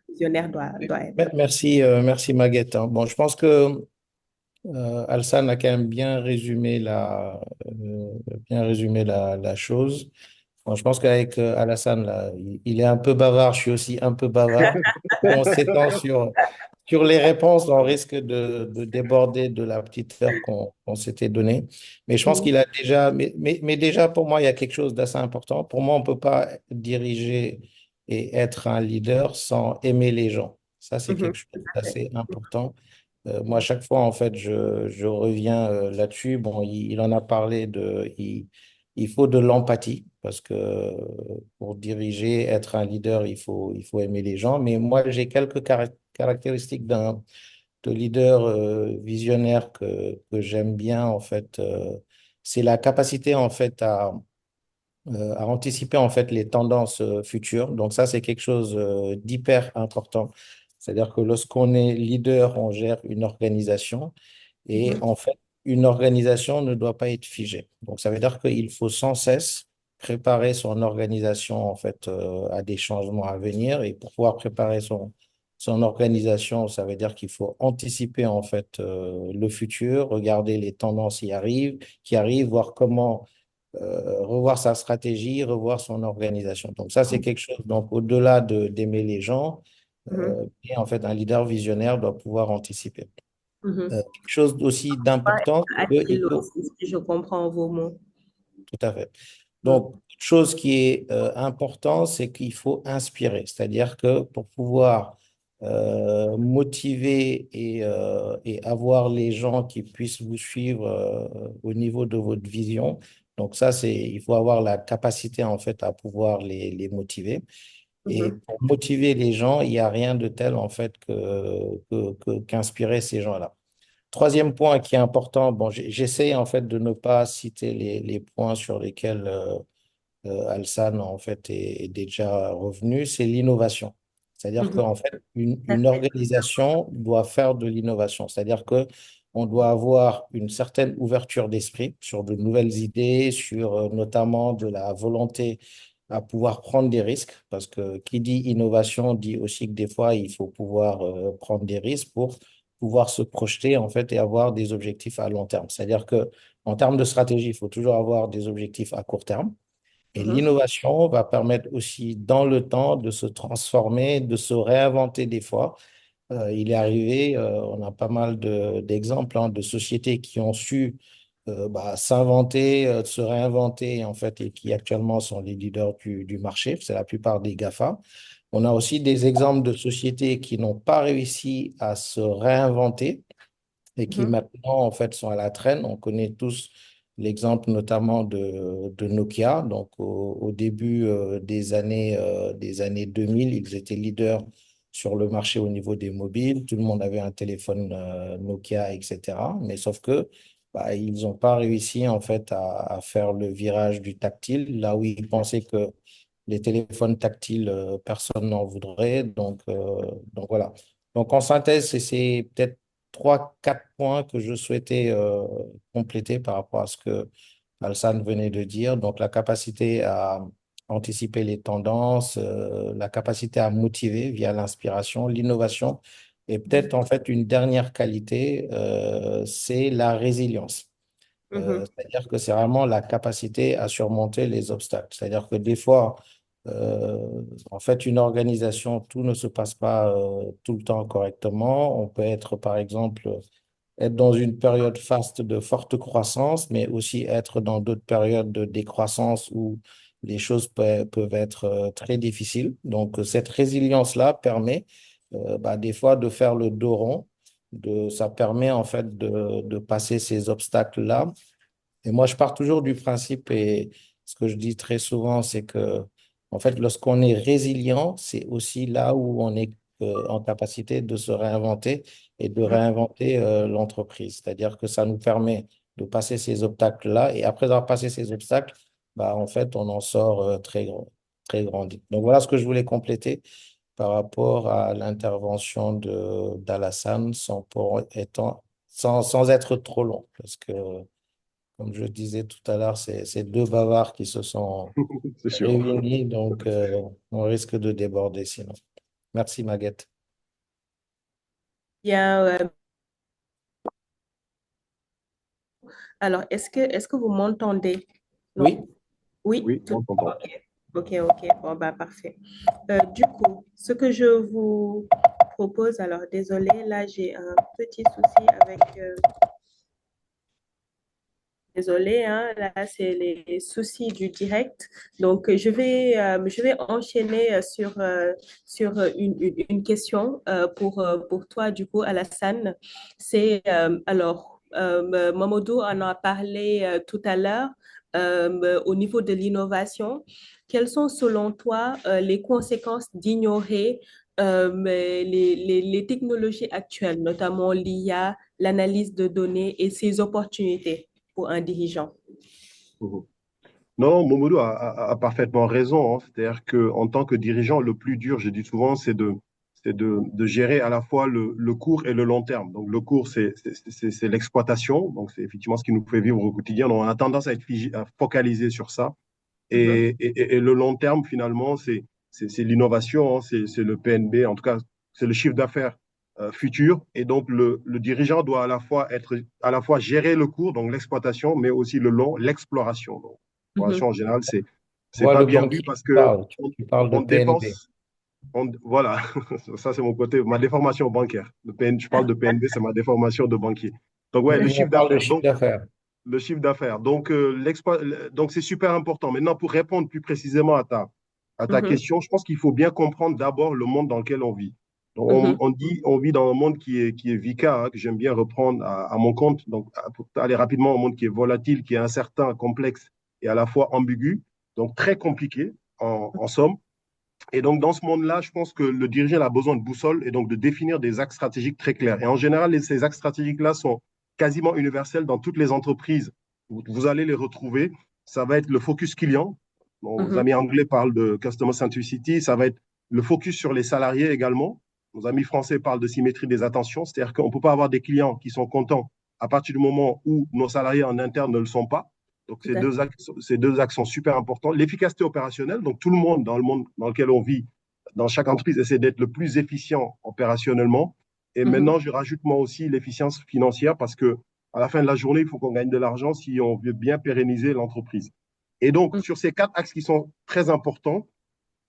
visionnaire doit être? merci Maguette, hein. Bon, je pense que Alsan a quand même bien résumé la chose. Bon, je pense qu'avec Alassane, là, il est un peu bavard, je suis aussi un peu bavard. On s'étend sur les réponses, on risque de déborder de la petite heure qu'on s'était donnée. Mais je pense Mhm, qu'il a déjà, mais déjà pour moi, il y a quelque chose d'assez important. Pour moi, on ne peut pas diriger et être un leader sans aimer les gens. Ça, c'est mhm, quelque chose tout à fait. d'assez important. Moi, chaque fois, en fait, je reviens là-dessus. Bon, il en a parlé il faut de l'empathie parce que pour diriger, être un leader, il faut aimer les gens. Mais moi, j'ai quelques caractéristiques de leader visionnaire que j'aime bien, en fait. C'est la capacité, en fait, à anticiper en fait les tendances futures. Donc ça, c'est quelque chose d'hyper important. C'est-à-dire que lorsqu'on est leader, on gère une organisation et Mhm, en fait, une organisation ne doit pas être figée. Donc ça veut dire qu'il faut sans cesse préparer son organisation en fait à des changements à venir et pour pouvoir préparer son organisation, ça veut dire qu'il faut anticiper en fait le futur, regarder les tendances qui arrivent, voir comment revoir sa stratégie, revoir son organisation. Donc ça, c'est quelque chose, donc au-delà d'aimer les gens, mhm, et en fait, un leader visionnaire doit pouvoir anticiper. mhm. Quelque chose aussi d'important, c'est qu'il Agile faut, aussi, si je comprends vos mots. tout à fait. Mhm, Donc, chose qui est important, c'est qu'il faut inspirer. C'est-à-dire que pour pouvoir motiver et avoir les gens qui puissent vous suivre au niveau de votre vision, donc ça, il faut avoir la capacité en fait à pouvoir les motiver. Et mhm, pour motiver les gens, il n'y a rien de tel en fait qu'inspirer ces gens-là. Troisième point qui est important, bon, j'essaie en fait de ne pas citer les points sur lesquels Alsan en fait est déjà revenu, c'est l'innovation. C'est-à-dire mhm. qu'en fait, Tout à une fait. organisation doit faire de l'innovation. C'est-à-dire que on doit avoir une certaine ouverture d'esprit sur de nouvelles idées, sur notamment de la volonté à pouvoir prendre des risques, parce que qui dit innovation dit aussi que des fois, il faut pouvoir prendre des risques pour pouvoir se projeter en fait et avoir des objectifs à long terme. C'est-à-dire que en termes de stratégie, il faut toujours avoir des objectifs à court terme. Et Mhm, l'innovation va permettre aussi dans le temps de se transformer, de se réinventer des fois. Il est arrivé, on a pas mal d'exemples hein, de sociétés qui ont su s'inventer, se réinventer en fait et qui actuellement sont les leaders du marché. C'est la plupart des GAFA. On a aussi des exemples de sociétés qui n'ont pas réussi à se réinventer et qui mhm, maintenant en fait sont à la traîne. On connaît tous l'exemple notamment de Nokia. Donc au début des années 2000, ils étaient leaders sur le marché au niveau des mobiles. Tout le monde avait un téléphone Nokia, etc. Mais sauf que ils n'ont pas réussi en fait à faire le virage du tactile, là où ils pensaient que les téléphones tactiles, personne n'en voudrait. Donc voilà. Donc en synthèse, c'est peut-être trois, quatre points que je souhaitais compléter par rapport à ce que Alsan venait de dire. Donc, la capacité anticiper les tendances, la capacité à motiver via l'inspiration, l'innovation. Et peut-être en fait une dernière qualité, c'est la résilience. Mhm. C'est-à-dire que c'est vraiment la capacité à surmonter les obstacles. C'est-à-dire que des fois, en fait, une organisation, tout ne se passe pas tout le temps correctement. On peut être, par exemple, être dans une période faste de forte croissance, mais aussi être dans d'autres périodes de décroissance où les choses peuvent être très difficiles. Donc, cette résilience-là permet des fois de faire le dos rond. Ça permet en fait de passer ces obstacles-là. Et moi, je pars toujours du principe, et ce que je dis très souvent, c'est que, en fait, lorsqu'on est résilient, c'est aussi là où on est en capacité de se réinventer et de réinventer l'entreprise. C'est-à-dire que ça nous permet de passer ces obstacles-là, et après avoir passé ces obstacles, en fait, on en sort très grandi. Donc, voilà ce que je voulais compléter par rapport à l'intervention d'Alassane sans être trop long, parce que comme je disais tout à l'heure, c'est deux bavards qui se sont C'est sûr. réunis, donc on risque de déborder sinon. Merci, Maguette. Bien, alors, est-ce que vous m'entendez? Non. Oui, Oui, Oui, on t'entend. ok. Ok, ok. Bon, bah, parfait. Du coup, ce que je vous propose, alors, désolé, là, j'ai un petit souci avec désolée, hein, là, c'est les soucis du direct. Donc, je vais enchaîner sur une question pour toi, du coup, Alassane. C'est, Mamadou en a parlé tout à l'heure au niveau de l'innovation. Quelles sont, selon toi, les conséquences d'ignorer les technologies actuelles, notamment l'IA, l'analyse de données et ses opportunités pour un dirigeant? Mhm. Non, Momodou a parfaitement raison, hein. C'est-à-dire qu'en tant que dirigeant, le plus dur, je dis souvent, c'est de gérer à la fois le court et le long terme. Donc, le court, c'est l'exploitation. Donc, c'est effectivement ce qui nous fait vivre au quotidien. Donc, on a tendance à être à focaliser sur ça. Mhm, Et le long terme, finalement, c'est l'innovation, hein. C'est le PNB, en tout cas, c'est le chiffre d'affaires futur. Et donc, le dirigeant doit à la fois gérer le court, donc l'exploitation, mais aussi le long, l'exploration. Donc, mhm. l'exploration, en général, je c'est vois pas le bien vu banquier parce qui que parle. Tu parles de on PNB. dépense, voilà, ça c'est mon côté, ma déformation bancaire. Je parle de PNB, c'est ma déformation de banquier. Donc, ouais, Mais le nous, on chiffre parle de d'affaires. chiffre Donc, d'affaires. le chiffre d'affaires. Donc, donc c'est super important. Maintenant, pour répondre plus précisément à ta Mhm, question, je pense qu'il faut bien comprendre d'abord le monde dans lequel on vit. Donc, mhm, on dit on vit dans un monde qui est VICA, hein, que j'aime bien reprendre à mon compte. Donc, pour aller rapidement, un monde qui est volatile, qui est incertain, complexe et à la fois ambigu. Donc, très compliqué en somme. Et donc, dans ce monde-là, je pense que le dirigeant a besoin de boussole et donc de définir des axes stratégiques très clairs. Et en général, ces axes stratégiques-là sont quasiment universels dans toutes les entreprises. Vous allez les retrouver. Ça va être le focus client. Nos mhm, amis anglais parlent de customer centricity. Ça va être le focus sur les salariés également. Nos amis français parlent de symétrie des attentions. C'est-à-dire qu'on ne peut pas avoir des clients qui sont contents à partir du moment où nos salariés en interne ne le sont pas. Donc, tout à fait. ces deux axes sont super importants. L'efficacité opérationnelle, donc tout le monde dans lequel on vit, dans chaque entreprise, essaie d'être le plus efficient opérationnellement. Et Mhm, maintenant, je rajoute moi aussi l'efficience financière parce que à la fin de la journée, il faut qu'on gagne de l'argent si on veut bien pérenniser l'entreprise. Et donc, mhm, sur ces quatre axes qui sont très importants,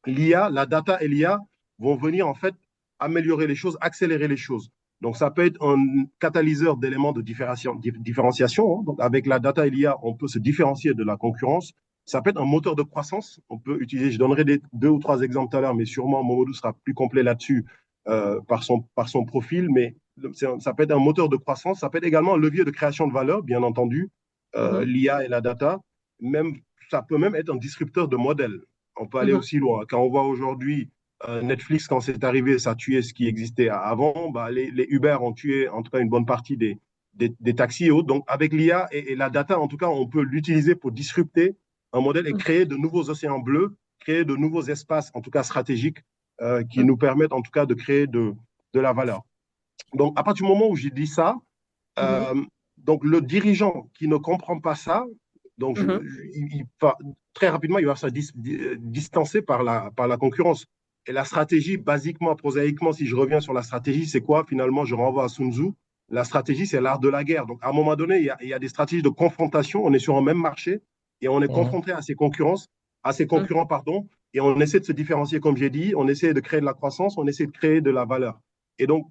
l'IA, la data et l'IA vont venir en fait améliorer les choses, accélérer les choses. Donc, ça peut être un catalyseur d'éléments de différenciation, hein. Donc, avec la data et l'IA, on peut se différencier de la concurrence. Ça peut être un moteur de croissance. On peut utiliser, je donnerai deux ou trois exemples tout à l'heure, mais sûrement Momodou sera plus complet là-dessus par son profil. Mais ça peut être un moteur de croissance. Ça peut être également un levier de création de valeur, bien entendu, mhm, l'IA et la data. Même, ça peut même être un disrupteur de modèles. On peut aller mhm, aussi loin. Quand on voit aujourd'hui Netflix, quand c'est arrivé, ça a tué ce qui existait avant. Les Uber ont tué en tout cas une bonne partie des taxis et autres. Donc avec l'IA et la data, en tout cas, on peut l'utiliser pour disrupter un modèle et créer de nouveaux océans bleus, créer de nouveaux espaces, en tout cas stratégiques, qui mhm, nous permettent en tout cas de créer de la valeur. Donc à partir du moment où j'ai dit ça, mhm, euh, donc le dirigeant qui ne comprend pas ça, Donc, Mhm. très rapidement, il va se distancer par la concurrence. Et la stratégie, basiquement, prosaïquement, si je reviens sur la stratégie, c'est quoi? Finalement, je renvoie à Sun Tzu. La stratégie, c'est l'art de la guerre. Donc, à un moment donné, il y a des stratégies de confrontation. On est sur un même marché et on est Mhm. confronté à ses Mhm. concurrents, pardon, et on essaie de se différencier, comme j'ai dit, on essaie de créer de la croissance, on essaie de créer de la valeur. Et donc,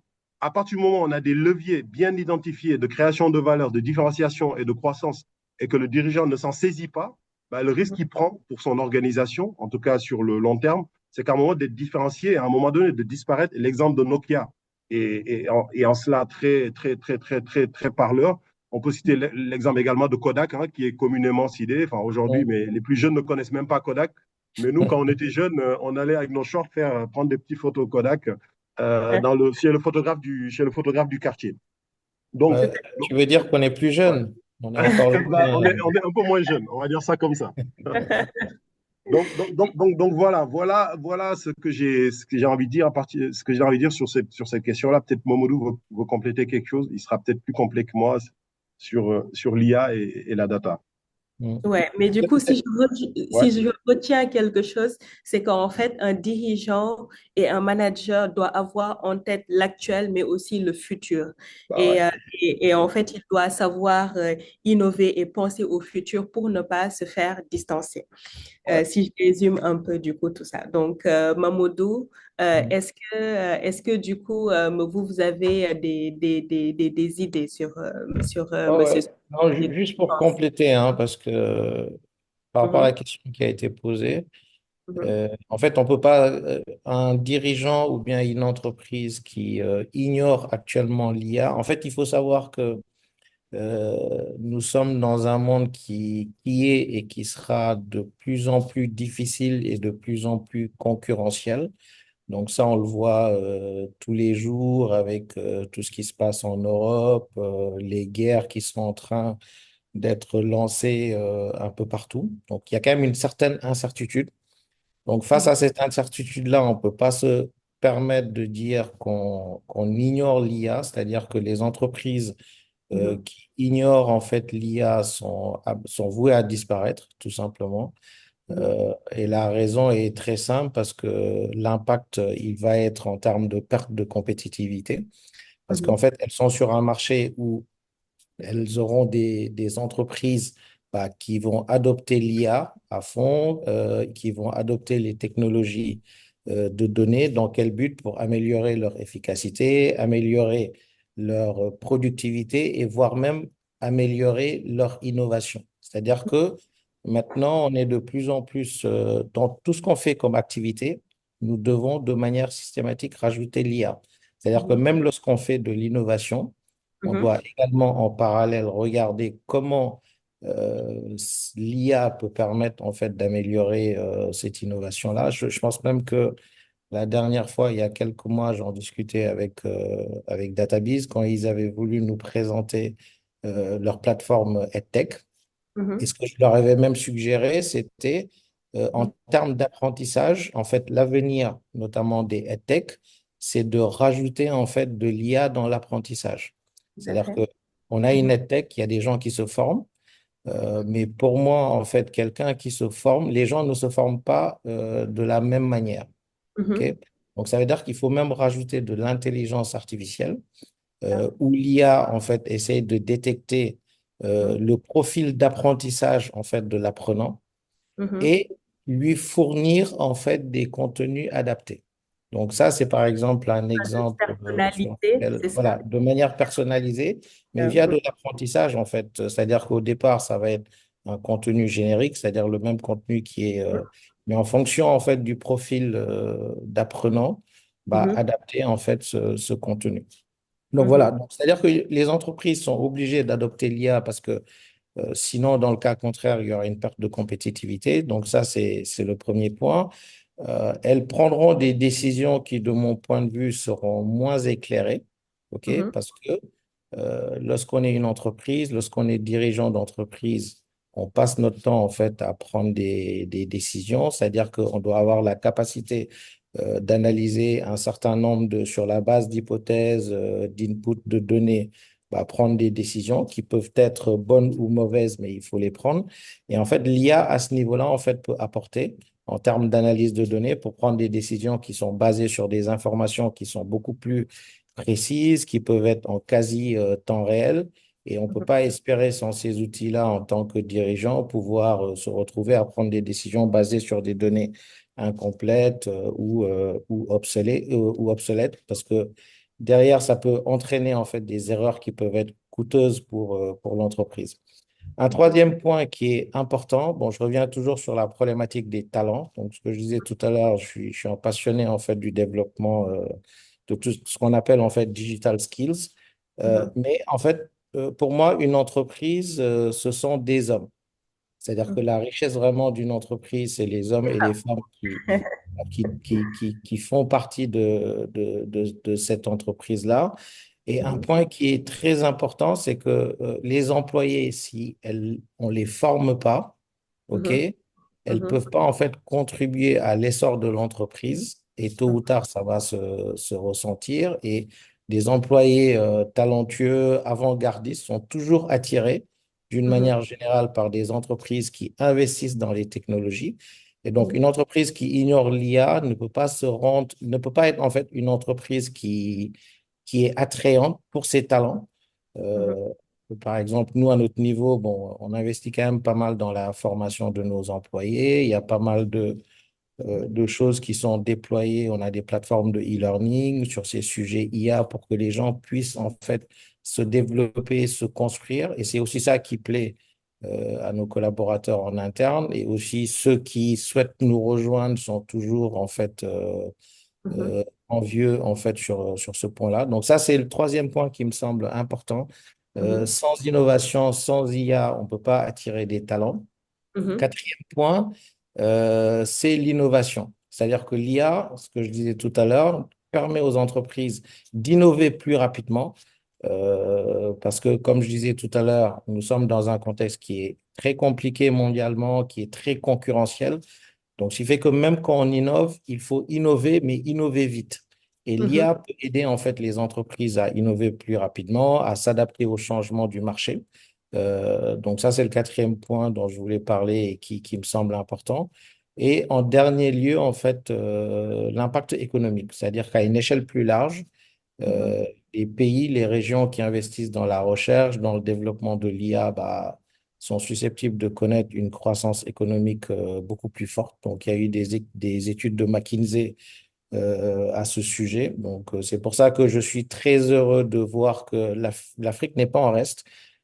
à partir du moment où on a des leviers bien identifiés de création de valeur, de différenciation et de croissance, et que le dirigeant ne s'en saisit pas, bah, le risque Mhm. qu'il prend pour son organisation, en tout cas sur le long terme, c'est qu'à un moment d'être différencié et à un moment donné de disparaître. L'exemple de Nokia est en cela très parleur. On peut citer l'exemple également de Kodak, hein, qui est communément cité, enfin aujourd'hui, mais les plus jeunes ne connaissent même pas Kodak. Mais nous, quand on était jeunes, on allait avec nos shorts prendre des petites photos Kodak chez le photographe du quartier. Donc, Euh, Tu veux dire qu'on est plus ouais. jeune? On est encore Bah, loin. on est un peu moins jeunes, on va dire ça comme ça. Donc voilà ce que j'ai envie de dire ce que j'ai envie de dire sur cette question-là. Peut-être Momodou veut compléter quelque chose. Il sera peut-être plus complet que moi sur l'IA et la data. Mm. Ouais, mais du coup, Ouais. si je retiens quelque chose, c'est qu'en fait, un dirigeant et un manager doivent avoir en tête l'actuel, mais aussi le futur. Bah ouais. Et en fait, il doit savoir innover et penser au futur pour ne pas se faire distancer. Ouais. Si je résume un peu du coup tout ça. Donc, Mamoudou, Mm. est-ce que du coup, vous avez des idées sur Ouais, Monsieur ouais. Non, juste pour compléter, hein, parce que par rapport à la Mhm, question qui a été posée, mhm, en fait, on peut pas, un dirigeant ou bien une entreprise qui ignore actuellement l'IA, en fait, il faut savoir que nous sommes dans un monde qui est et qui sera de plus en plus difficile et de plus en plus concurrentiel. Donc ça, on le voit tous les jours avec tout ce qui se passe en Europe, les guerres qui sont en train d'être lancées un peu partout. Donc il y a quand même une certaine incertitude. Donc face mhm, à cette incertitude-là, on ne peut pas se permettre de dire qu'on ignore l'IA, c'est-à-dire que les entreprises mhm, qui ignorent en fait l'IA sont voués à disparaître, tout simplement. mhm, Et la raison est très simple parce que l'impact, il va être en termes de perte de compétitivité. Parce qu'en mhm, fait, elles sont sur un marché où elles auront des entreprises qui vont adopter l'IA à fond, qui vont adopter les technologies de données. Dans quel but? Pour améliorer leur efficacité, améliorer leur productivité et voire même améliorer leur innovation. C'est-à-dire que maintenant, on est de plus en plus dans tout ce qu'on fait comme activité, nous devons de manière systématique rajouter l'IA. C'est-à-dire que mhm, même lorsqu'on fait de l'innovation, on mhm, doit également en parallèle regarder comment l'IA peut permettre en fait d'améliorer cette innovation-là. Je pense même que la dernière fois, il y a quelques mois, j'en discutais avec DataBees quand ils avaient voulu nous présenter leur plateforme EdTech. Et mhm, ce que je leur avais même suggéré, c'était en mhm. termes d'apprentissage, en fait, l'avenir, notamment des EdTech, c'est de rajouter en fait de l'IA dans l'apprentissage. Tout à C'est-à-dire fait. que on a une Mhm, EdTech, il y a des gens qui se forment, mais pour moi, en fait, quelqu'un qui se forme, les gens ne se forment pas de la même manière. OK? mhm, Donc, ça veut dire qu'il faut même rajouter de l'intelligence artificielle où l'IA, en fait, essaie de détecter mhm, le profil d'apprentissage, en fait, de l'apprenant mhm. et lui fournir, en fait, des contenus adaptés. Donc ça, c'est par exemple un De exemple personnalité, c'est ça? voilà, de manière personnalisée, mais via Mhm, de l'apprentissage, en fait. C'est-à-dire qu'au départ, ça va être un contenu générique, c'est-à-dire le même contenu qui est... mais en fonction, en fait, du profil d'apprenant, mhm, adapter, en fait, ce contenu. Donc mhm, voilà, donc, c'est-à-dire que les entreprises sont obligées d'adopter l'IA parce que sinon, dans le cas contraire, il y aura une perte de compétitivité. Donc ça, c'est le premier point. Elles prendront des décisions qui, de mon point de vue, seront moins éclairées, ok? mhm, Parce que lorsqu'on est une entreprise, lorsqu'on est dirigeant d'entreprise, on passe notre temps en fait à prendre des décisions, c'est-à-dire qu'on doit avoir la capacité d'analyser un certain nombre sur la base d'hypothèses, d'inputs de données, prendre des décisions qui peuvent être bonnes ou mauvaises, mais il faut les prendre. Et en fait, l'IA, à ce niveau-là, en fait, peut apporter en termes d'analyse de données pour prendre des décisions qui sont basées sur des informations qui sont beaucoup plus précises, qui peuvent être en quasi temps réel. Et on ne peut pas espérer, sans ces outils-là, en tant que dirigeant, pouvoir se retrouver à prendre des décisions basées sur des données incomplètes ou obsolètes, parce que derrière, ça peut entraîner en fait des erreurs qui peuvent être coûteuses pour l'entreprise. Un troisième point qui est important, bon, je reviens toujours sur la problématique des talents. Donc, ce que je disais tout à l'heure, je suis un passionné en fait du développement de tout ce qu'on appelle en fait digital skills. Mais en fait, pour moi, une entreprise, ce sont des hommes. C'est-à-dire que la richesse vraiment d'une entreprise, c'est les hommes et les femmes qui font partie de cette entreprise-là. Et un point qui est très important, c'est que les employés, si on ne les forme pas, OK, elles ne peuvent pas en fait contribuer à l'essor de l'entreprise. Et tôt ou tard, ça va se ressentir. Et des employés talentueux, avant-gardistes sont toujours attirés d'une manière générale par des entreprises qui investissent dans les technologies. Et donc, une entreprise qui ignore l'IA ne peut pas être en fait une entreprise qui est attrayante pour ses talents. Euh, Par exemple, nous, à notre niveau, bon, on investit quand même pas mal dans la formation de nos employés. Il y a pas mal de choses qui sont déployées. On a des plateformes de e-learning sur ces sujets IA pour que les gens puissent en fait se développer, se construire. Et c'est aussi ça qui plaît à nos collaborateurs en interne. Et aussi ceux qui souhaitent nous rejoindre sont toujours en fait envieux en fait sur ce point-là. Donc ça, c'est le troisième point qui me semble important. Sans innovation, sans IA, on ne peut pas attirer des talents. Quatrième point, c'est l'innovation. C'est-à-dire que l'IA, ce que je disais tout à l'heure, permet aux entreprises d'innover plus rapidement. Parce que, comme je disais tout à l'heure, nous sommes dans un contexte qui est très compliqué mondialement, qui est très concurrentiel. Donc, ce qui fait que même quand on innove, il faut innover, mais innover vite. Et l'IA peut aider en fait les entreprises à innover plus rapidement, à s'adapter aux changements du marché. Donc ça, c'est le quatrième point dont je voulais parler et qui me semble important. Et en dernier lieu, en fait, l'impact économique, c'est-à-dire qu'à une échelle plus large, les pays, les régions qui investissent dans la recherche, dans le développement de l'IA, sont susceptibles de connaître une croissance économique beaucoup plus forte. Donc, il y a eu des études de McKinsey à ce sujet. Donc, c'est pour ça que je suis très heureux de voir que l'Afrique n'est pas en reste,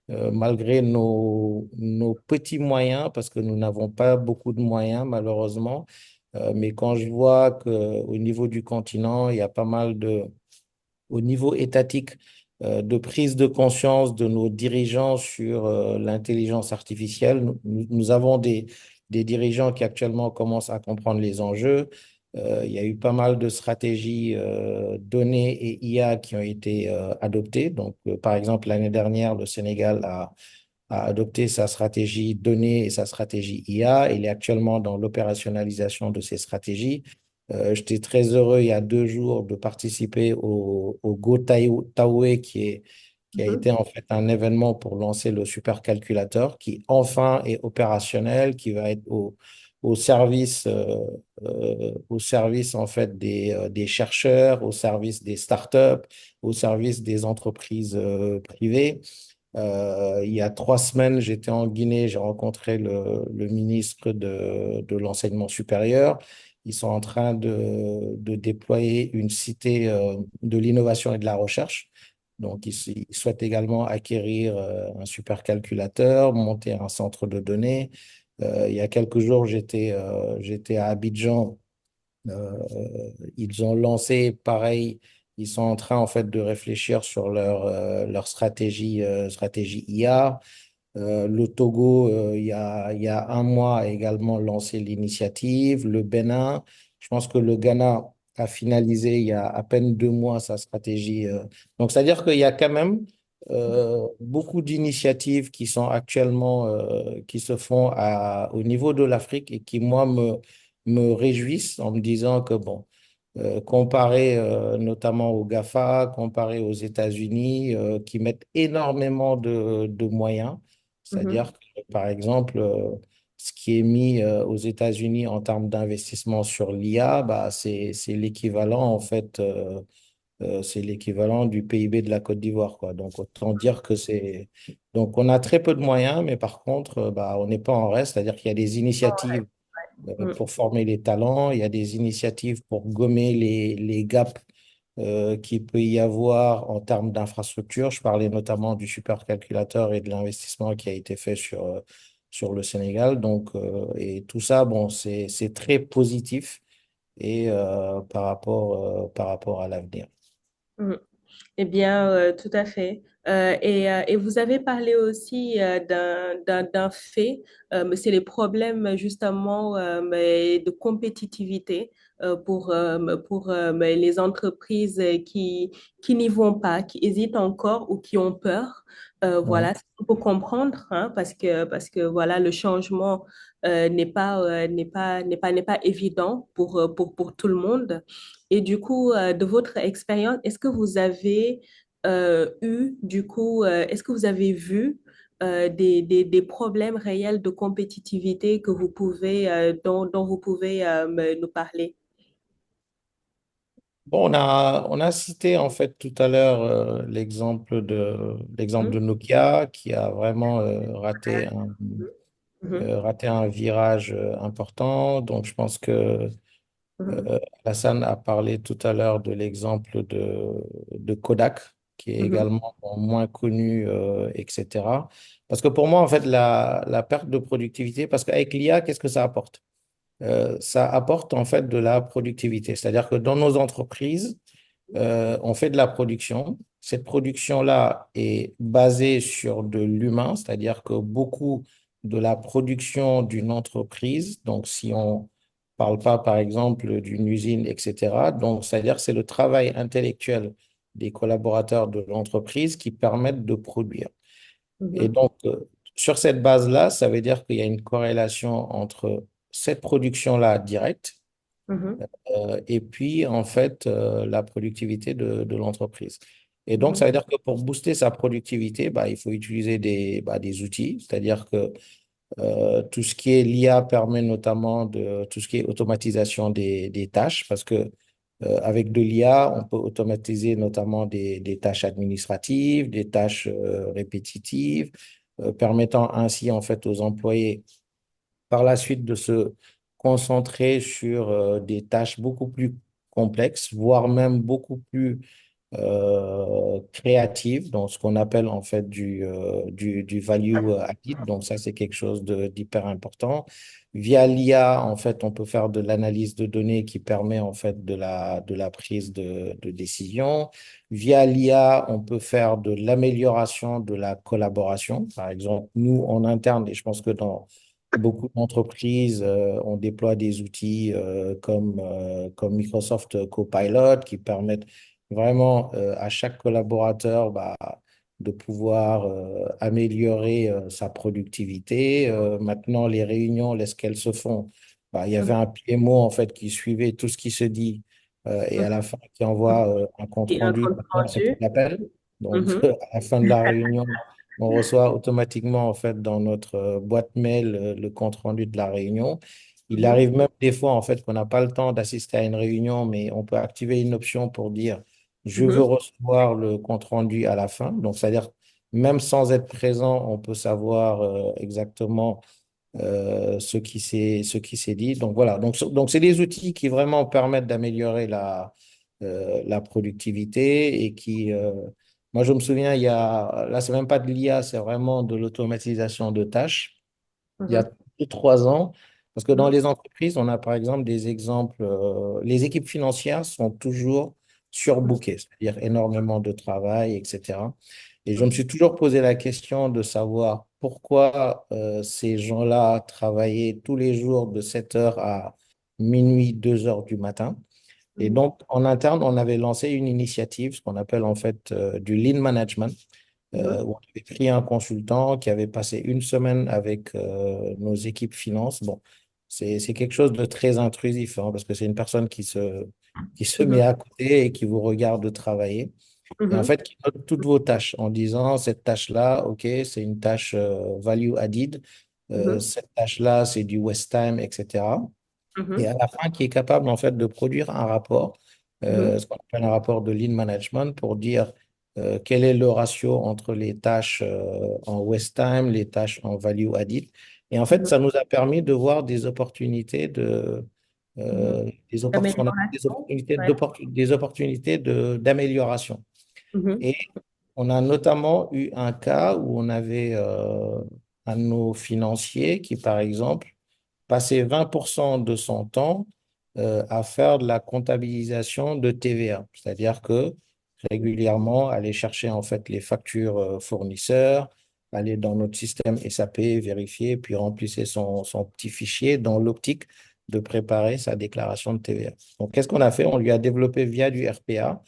malgré nos petits moyens, parce que nous n'avons pas beaucoup de moyens, malheureusement. Mais quand je vois qu'au niveau du continent, il y a pas mal au niveau étatique, de prise de conscience de nos dirigeants sur l'intelligence artificielle. Nous avons des dirigeants qui actuellement commencent à comprendre les enjeux. Il y a eu pas mal de stratégies données et IA qui ont été adoptées. Donc, par exemple, l'année dernière, le Sénégal a adopté sa stratégie données et sa stratégie IA. Il est actuellement dans l'opérationnalisation de ces stratégies. J'étais très heureux il y a 2 jours de participer au Go Taoué qui a été en fait un événement pour lancer le supercalculateur qui enfin est opérationnel, qui va être au service en fait des chercheurs, au service des startups, au service des entreprises privées. Il y a 3 semaines, j'étais en Guinée, j'ai rencontré le ministre de l'enseignement supérieur. Ils sont en train de déployer une cité de l'innovation et de la recherche. Donc, ils souhaitent également acquérir un supercalculateur, monter un centre de données. Il y a quelques jours, j'étais à Abidjan. Euh, Ils ont lancé, pareil, ils sont en train en fait de réfléchir sur leur stratégie IA. Le Togo, il y a un mois, a également lancé l'initiative. Le Bénin, je pense que le Ghana a finalisé il y a à peine 2 mois sa stratégie. Donc, c'est-à-dire qu'il y a quand même beaucoup d'initiatives qui sont actuellement, qui se font au niveau de l'Afrique et qui, moi, me réjouissent en me disant que, bon, comparé notamment aux GAFA, comparé aux États-Unis, qui mettent énormément de moyens. Mhm. C'est-à-dire que, par exemple, ce qui est mis aux États-Unis en termes d'investissement sur l'IA, bah, c'est l'équivalent, en fait, c'est l'équivalent du PIB de la Côte d'Ivoire, quoi. Donc, autant dire que c'est... Donc, on a très peu de moyens, mais par contre, bah, on n'est pas en reste. C'est-à-dire qu'il y a des initiatives Mhm. pour former les talents, il y a des initiatives pour gommer les gaps qu'il peut y avoir en termes d'infrastructure. Je parlais notamment du supercalculateur et de l'investissement qui a été fait sur le Sénégal. Donc, et tout ça, bon, c'est très positif et par rapport à l'avenir. Mhm. Eh bien, tout à fait. Et vous avez parlé aussi d'un fait, mais c'est les problèmes justement mais de compétitivité pour les entreprises qui n'y vont pas, qui hésitent encore ou qui ont peur. Mhm. Voilà, on peut comprendre hein, parce que voilà, le changement n'est pas évident pour tout le monde. Et du coup, de votre expérience, est-ce que vous avez est-ce que vous avez vu des problèmes réels de compétitivité que vous pouvez, dont vous pouvez nous parler? Bon, on a cité en fait tout à l'heure l'exemple Mhm, de Nokia qui a vraiment mhm, raté un virage important. Donc, je pense que mhm, Hassan a parlé tout à l'heure de l'exemple de Kodak, qui est mhm, également moins connu, etc. Parce que pour moi, en fait, la perte de productivité, parce qu'avec l'IA, qu'est-ce que ça apporte? Ça apporte en fait de la productivité. C'est-à-dire que dans nos entreprises, on fait de la production. Cette production-là est basée sur de l'humain, c'est-à-dire que beaucoup de la production d'une entreprise, donc si on parle pas par exemple d'une usine, etc., donc c'est-à-dire que c'est le travail intellectuel des collaborateurs de l'entreprise qui permettent de produire. Et mhm, donc, sur cette base-là, ça veut dire qu'il y a une corrélation entre cette production-là directe mhm, et puis, en fait, la productivité de l'entreprise. Et donc, ça mhm, veut dire que pour booster sa productivité, bah, il faut utiliser des outils, c'est-à-dire que tout ce qui est l'IA permet notamment de tout ce qui est automatisation des tâches, parce que avec de l'IA, on peut automatiser notamment des tâches administratives, des tâches répétitives, permettant ainsi en fait aux employés par la suite de se concentrer sur des tâches beaucoup plus complexes, voire même beaucoup plus créatives, donc ce qu'on appelle en fait du value added. Donc ça, c'est quelque chose d'hyper important. Via l'IA, en fait, on peut faire de l'analyse de données qui permet en fait de la prise de décision. Via l'IA, on peut faire de l'amélioration de la collaboration. Par exemple, nous, en interne, et je pense que dans beaucoup d'entreprises, on déploie des outils comme Microsoft Copilot qui permettent vraiment à chaque collaborateur bah, de pouvoir améliorer sa productivité. Maintenant, les réunions, lorsqu'elles se font, bah, il y avait mhm, un PMO en fait qui suivait tout ce qui se dit et à la fin qui envoie un compte et un rendu. compte Maintenant, c'est plus rendu. l'appel. Donc, Mhm, à la fin de la réunion, on reçoit automatiquement en fait dans notre boîte mail le compte rendu de la réunion. Il mhm, arrive même des fois en fait qu'on n'a pas le temps d'assister à une réunion, mais on peut activer une option pour dire je veux mhm, recevoir le compte rendu à la fin. Donc, c'est-à-dire même sans être présent, on peut savoir exactement ce qui s'est dit. Donc voilà, donc c'est des outils qui vraiment permettent d'améliorer la productivité et qui, moi je me souviens, là c'est même pas de l'IA, c'est vraiment de l'automatisation de tâches. Il y a mhm, 2, 3 ans, parce que dans mhm, les entreprises, on a par exemple des exemples, les équipes financières sont toujours surbookées, c'est-à-dire énormément de travail, etc. Et je me mhm, suis toujours posé la question de savoir pourquoi ces gens-là travaillaient tous les jours de 7 heures à minuit, 2 heures du matin. Et mhm, donc, en interne, on avait lancé une initiative, ce qu'on appelle en fait du lean management, mhm, où on avait pris un consultant qui avait passé une semaine avec nos équipes finance. Bon, c'est quelque chose de très intrusif, hein, parce que c'est une personne qui se met à côté et qui vous regarde travailler. Et en Mhm. fait, qui note toutes vos tâches en disant, cette tâche-là, OK, c'est une tâche value added. Mhm. Cette tâche-là, c'est du waste time, etc. Et Mhm. à la fin, qui est capable en fait de produire un rapport, Mhm. ce qu'on appelle un rapport de lean management, pour dire quel est le ratio entre les tâches en waste time, les tâches en value added. Et en fait, Mhm. ça nous a permis de voir des opportunités Mhm. ce qu'on appelle Amélioration. Ouais. des opportunités d'amélioration. Mhm. Et on a notamment eu un cas où on avait un de nos financiers qui, par exemple, passait 20% de son temps à faire de la comptabilisation de TVA. C'est-à-dire que régulièrement, aller chercher en fait les factures fournisseurs, aller dans notre système SAP, vérifier, puis remplissait son petit fichier dans l'optique de préparer sa déclaration de TVA. Donc, qu'est-ce qu'on a fait? On lui a développé via du RPA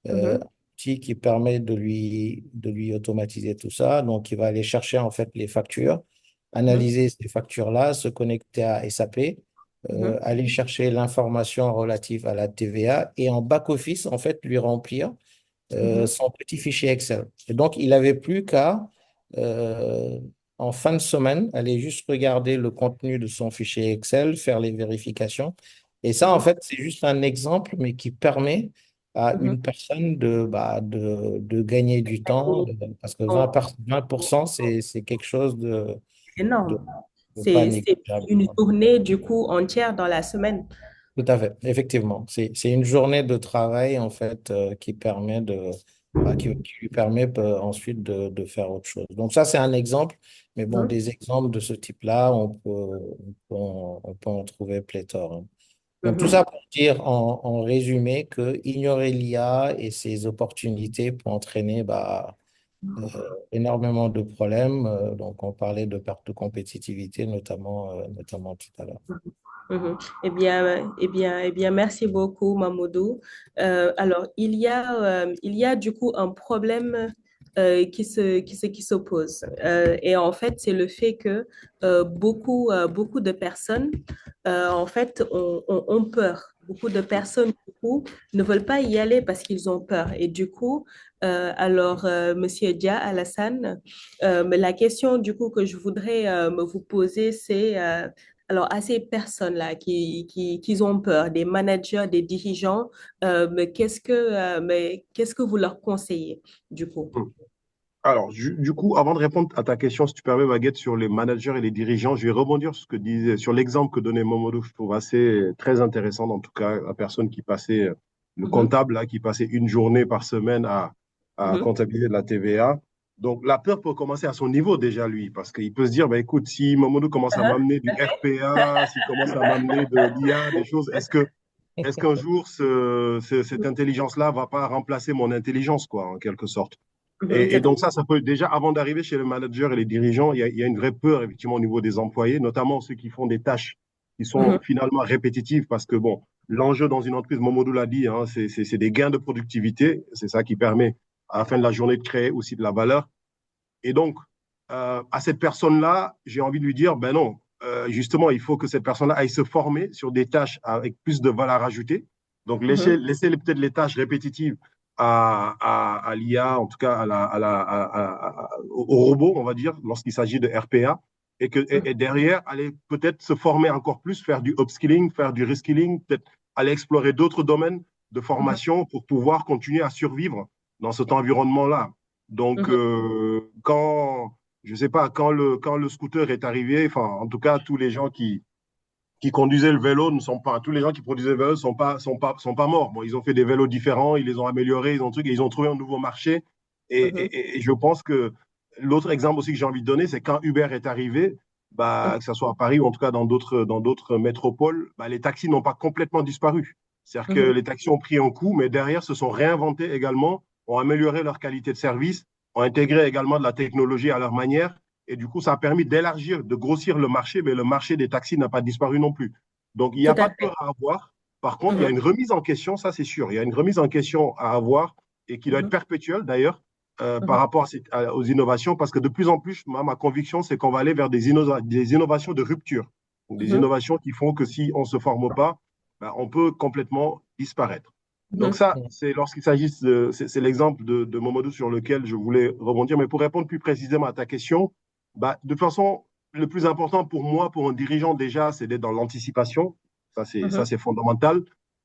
un Mhm. outil qui permet de lui automatiser tout ça. Donc, il va aller chercher en fait les factures, Mhm. analyser ces factures-là, se connecter à SAP, Mhm. aller chercher l'information relative à la TVA et en back-office, en fait, lui remplir Mhm. son petit fichier Excel. Et donc, il n'avait plus qu'à, euh, en fin de semaine, aller juste regarder le contenu de son fichier Excel, faire les vérifications. Et ça, en Mhm. fait, c'est juste un exemple, mais qui permet à Mhm. une personne de gagner du temps, parce que On- 20%, c'est quelque chose C'est de, énorme. de pas C'est négligeable. une journée, du coup, entière dans la semaine. Tout à fait, effectivement. C'est une journée de travail, en fait, qui lui permet ensuite de faire autre chose. Donc ça, c'est un exemple. Mais bon, Mhm. des exemples de ce type-là, on peut en trouver pléthore, hein. Donc tout Mhm. ça pour dire en résumé que ignorer l'IA et ses opportunités peut entraîner euh, énormément de problèmes. Donc on parlait de perte de compétitivité, notamment tout à l'heure. Mhm. Eh bien, merci beaucoup, Mamoudou. Alors, il y a du coup un problème qui se pose. Et en fait, c'est le fait que beaucoup de personnes, en fait, ont peur. Beaucoup de personnes, du coup, ne veulent pas y aller parce qu'ils ont peur. Et du coup, Monsieur Dia Alassane, mais la question, du coup, que je voudrais me vous poser, c'est alors, à ces personnes-là qui ont peur, des managers, des dirigeants, mais qu'est-ce que vous leur conseillez, du coup? Alors, du coup, avant de répondre à ta question, si tu permets, Baguette, sur les managers et les dirigeants, je vais rebondir sur ce que disait, sur l'exemple que donnait Momodou, que je trouve assez très intéressant, en tout cas, la personne qui passait, le Mhm, comptable, là, qui passait une journée par semaine à mhm, comptabiliser de la TVA. Donc, la peur peut commencer à son niveau déjà, lui, parce qu'il peut se dire, bah, écoute, si Momodou commence à m'amener du RPA, s'il commence à m'amener de l'IA, des choses, est-ce qu'un jour, cette intelligence-là va pas remplacer mon intelligence, quoi, en quelque sorte? mhm, Et donc ça peut déjà, avant d'arriver chez le manager et les dirigeants, il y a une vraie peur, effectivement, au niveau des employés, notamment ceux qui font des tâches qui sont mhm, finalement répétitives, parce que, bon, l'enjeu dans une entreprise, Momodou l'a dit, hein, c'est des gains de productivité, c'est ça qui permet à la fin de la journée de créer aussi de la valeur. Et donc, à cette personne-là, j'ai envie de lui dire, ben non, justement, il faut que cette personne-là aille se former sur des tâches avec plus de valeur ajoutée. Donc, mhm, laisser peut-être les tâches répétitives à l'IA, en tout cas au robot, on va dire, lorsqu'il s'agit de RPA, et derrière, aller peut-être se former encore plus, faire du upskilling, faire du reskilling, peut-être aller explorer d'autres domaines de mhm, formation pour pouvoir continuer à survivre dans cet environnement-là. Donc, mhm, je sais pas, quand le scooter est arrivé, enfin, en tout cas, tous les gens qui conduisaient le vélo ne sont pas, tous les gens qui produisaient le vélo sont pas morts. Bon, ils ont fait des vélos différents, ils les ont améliorés, et ils ont trouvé un nouveau marché. mhm, Et je pense que l'autre exemple aussi que j'ai envie de donner, c'est quand Uber est arrivé, bah, mhm, que ce soit à Paris ou en tout cas dans d'autres métropoles, bah, les taxis n'ont pas complètement disparu. C'est-à-dire que mhm, les taxis ont pris un coup, mais derrière se sont réinventés également, ont amélioré leur qualité de service, ont intégré également de la technologie à leur manière. Et du coup, ça a permis d'élargir, de grossir le marché, mais le marché des taxis n'a pas disparu non plus. Donc, il n'y tout a à pas de fait. peur à avoir. Par contre, il y a Mhm, une remise en question, ça c'est sûr. Il y a une remise en question à avoir et qui doit être mhm, perpétuelle d'ailleurs par mhm, rapport aux innovations, parce que de plus en plus, ma conviction, c'est qu'on va aller vers des innovations de rupture. Donc, des mhm, innovations qui font que si on ne se forme pas, ben, on peut complètement disparaître. Donc Mhm. ça, c'est lorsqu'il s'agit c'est l'exemple de Momodou sur lequel je voulais rebondir. Mais pour répondre plus précisément à ta question, bah, de toute façon, le plus important pour moi, pour un dirigeant déjà, c'est d'être dans l'anticipation. Ça, Mhm. c'est fondamental.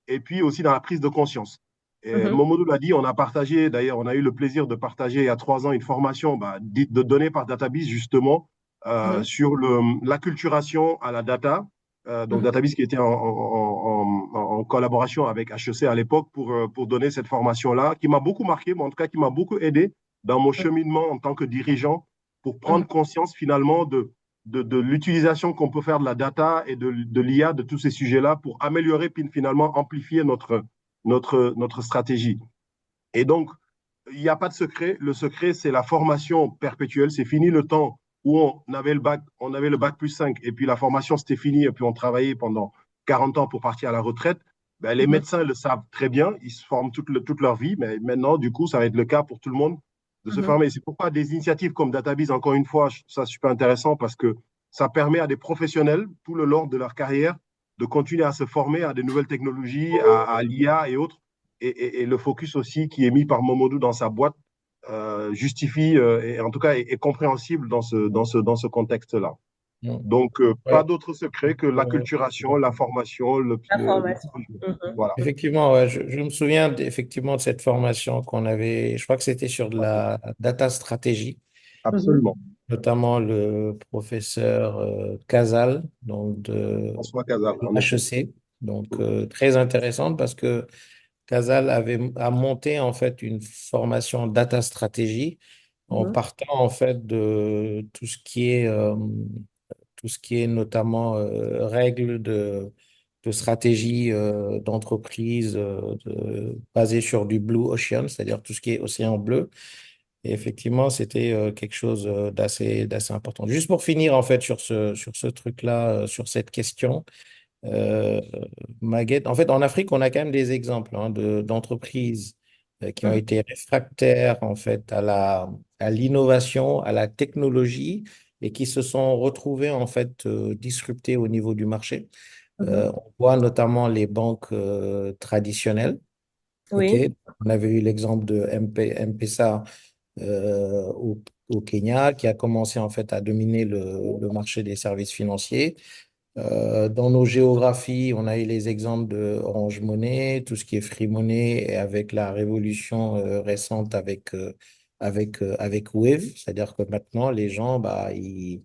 Et puis aussi dans la prise de conscience. Et Mhm. Momodou l'a dit, on a partagé, d'ailleurs, on a eu le plaisir de partager il y a 3 ans une formation bah, de donnée par Database, justement, Mhm. sur l'acculturation à la data. Donc, Mhm. Database qui était en collaboration avec HEC à l'époque pour donner cette formation-là, qui m'a beaucoup marqué, mais en tout cas qui m'a beaucoup aidé dans mon cheminement en tant que dirigeant pour Mhm. prendre conscience finalement de l'utilisation qu'on peut faire de la data et de l'IA, de tous ces sujets-là pour améliorer, puis finalement amplifier notre stratégie. Et donc, il n'y a pas de secret. Le secret, c'est la formation perpétuelle. C'est fini le temps où on avait le bac plus 5 et puis la formation, c'était fini, et puis on travaillait pendant 40 ans pour partir à la retraite. Ben, les Mhm. médecins le savent très bien, ils se forment toute leur vie, mais maintenant, du coup, ça va être le cas pour tout le monde de se Mhm. former. C'est pourquoi des initiatives comme Database, encore une fois, ça c'est super intéressant parce que ça permet à des professionnels, tout le long de leur carrière, de continuer à se former à de nouvelles technologies, à l'IA et autres. Et le focus aussi qui est mis par Momodou dans sa boîte justifie, et en tout cas est compréhensible dans ce contexte-là. Mm. Donc, pas Ouais. d'autre secret que l'acculturation, la formation, La formation. Mhm. voilà. Effectivement, ouais, je me souviens effectivement de cette formation qu'on avait, je crois que c'était sur de la data stratégie, Mhm. Absolument. notamment le professeur Casal, donc de François Casal, en effet. HEC, donc très intéressante parce que Casal a monté en fait une formation data stratégie en Mhm. partant en fait de tout ce qui est notamment règles de stratégie d'entreprise basées sur du Blue Ocean, c'est-à-dire tout ce qui est océan bleu. Et effectivement, c'était quelque chose d'assez important. Juste pour finir en fait sur ce truc-là, sur cette question, euh, Maguette, en fait, en Afrique, on a quand même des exemples hein, d'entreprises qui ont Mhm. été réfractaires en fait à l'innovation, à la technologie et qui se sont retrouvées en fait disruptées au niveau du marché. Mhm. On voit notamment les banques traditionnelles. OK? Oui. On avait eu l'exemple de M-Pesa au Kenya qui a commencé en fait à dominer le marché des services financiers. Dans nos géographies, on a eu les exemples de Orange Money, tout ce qui est Free Money, et avec la révolution récente avec Wave, c'est-à-dire que maintenant, les gens, bah, ils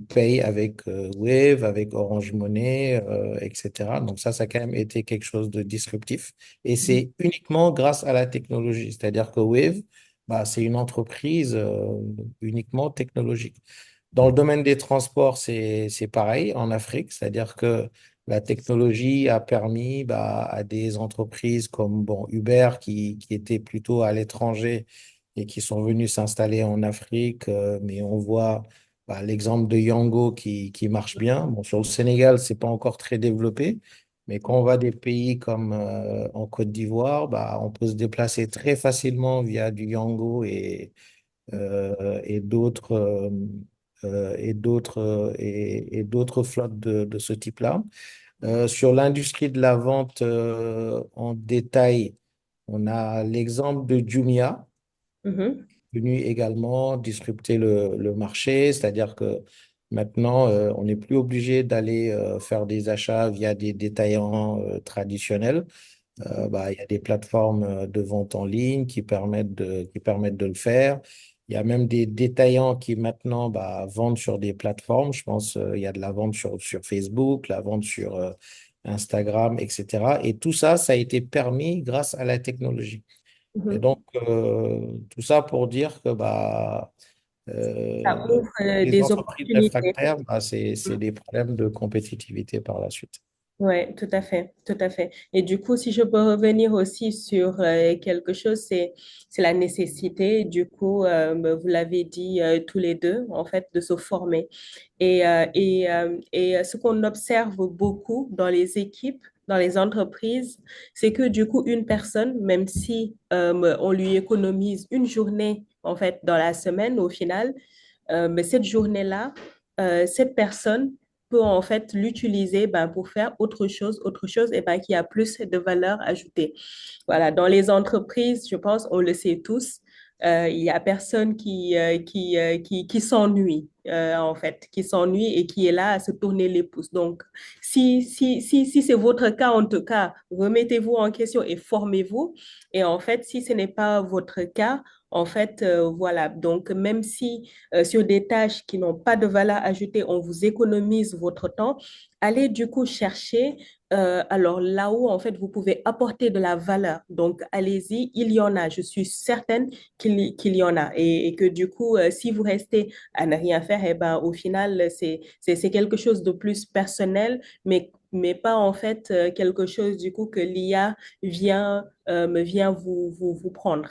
payent avec Wave, avec Orange Money, etc. Donc ça a quand même été quelque chose de disruptif. Et Mhm. c'est uniquement grâce à la technologie, c'est-à-dire que Wave, bah, c'est une entreprise uniquement technologique. Dans le domaine des transports, c'est pareil en Afrique, c'est-à-dire que la technologie a permis bah, à des entreprises comme bon, Uber qui étaient plutôt à l'étranger et qui sont venus s'installer en Afrique, mais on voit bah, l'exemple de Yango qui marche bien. Bon, sur le Sénégal, c'est pas encore très développé, mais quand on va des pays comme en Côte d'Ivoire, bah, on peut se déplacer très facilement via du Yango et d'autres flottes de ce type-là. Sur l'industrie de la vente en détail, on a l'exemple de Jumia, Mhm. venu également disrupter le marché, c'est-à-dire que maintenant, on n'est plus obligé d'aller faire des achats via des détaillants traditionnels. Bah, il y a des plateformes de vente en ligne qui permettent de le faire. Il y a même des détaillants qui maintenant bah, vendent sur des plateformes. Je pense il y a de la vente sur Facebook, la vente sur Instagram, etc. Et tout ça, ça a été permis grâce à la technologie. Et Mhm. donc, tout ça pour dire que bah, Ça euh, ouvre les des entreprises opportunités. réfractaires, bah, c'est des problèmes de compétitivité par la suite. Oui, tout à fait, tout à fait. Et du coup, si je peux revenir aussi sur quelque chose, c'est la nécessité, du coup, vous l'avez dit tous les deux, en fait, de se former. Et ce qu'on observe beaucoup dans les équipes, dans les entreprises, c'est que du coup, une personne, même si on lui économise une journée, en fait, dans la semaine, au final, mais cette journée-là, cette personne peut en fait l'utiliser pour faire autre chose qui a plus de valeur ajoutée. Voilà, dans les entreprises, je pense, on le sait tous, il y a personne qui s'ennuie, en fait, qui s'ennuie et qui est là à se tourner les pouces. Donc, si c'est votre cas, en tout cas, remettez-vous en question et formez-vous. Et en fait, si ce n'est pas votre cas, en fait, voilà. Donc, même si sur des tâches qui n'ont pas de valeur ajoutée, on vous économise votre temps, allez du coup chercher alors là où en fait vous pouvez apporter de la valeur. Donc allez-y, il y en a. Je suis certaine qu'il y en a et que du coup, si vous restez à ne rien faire, eh ben au final c'est quelque chose de plus personnel, mais pas en fait quelque chose du coup que l'IA vient vous prendre.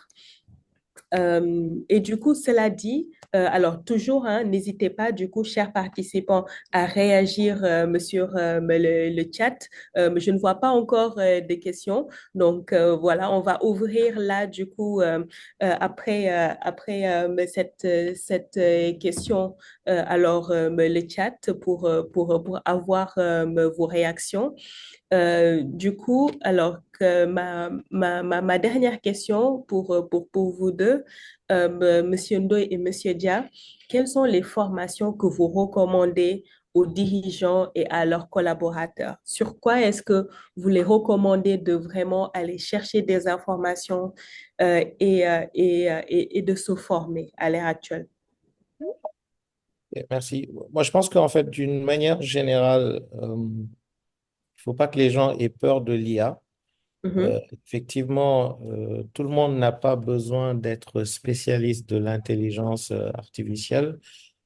Et du coup, cela dit, alors toujours, hein, n'hésitez pas, du coup, chers participants, à réagir sur le chat. Je ne vois pas encore de questions. Donc, voilà, on va ouvrir là, du coup, après cette question, alors le chat pour avoir vos réactions. Du coup, alors que ma dernière question pour vous deux, Monsieur Ndoye et Monsieur Dia, quelles sont les formations que vous recommandez aux dirigeants et à leurs collaborateurs? Sur quoi est-ce que vous les recommandez de vraiment aller chercher des informations et de se former à l'heure actuelle? Merci. Moi, je pense qu'en fait, d'une manière générale, il ne faut pas que les gens aient peur de l'IA. Mhm, Effectivement, tout le monde n'a pas besoin d'être spécialiste de l'intelligence artificielle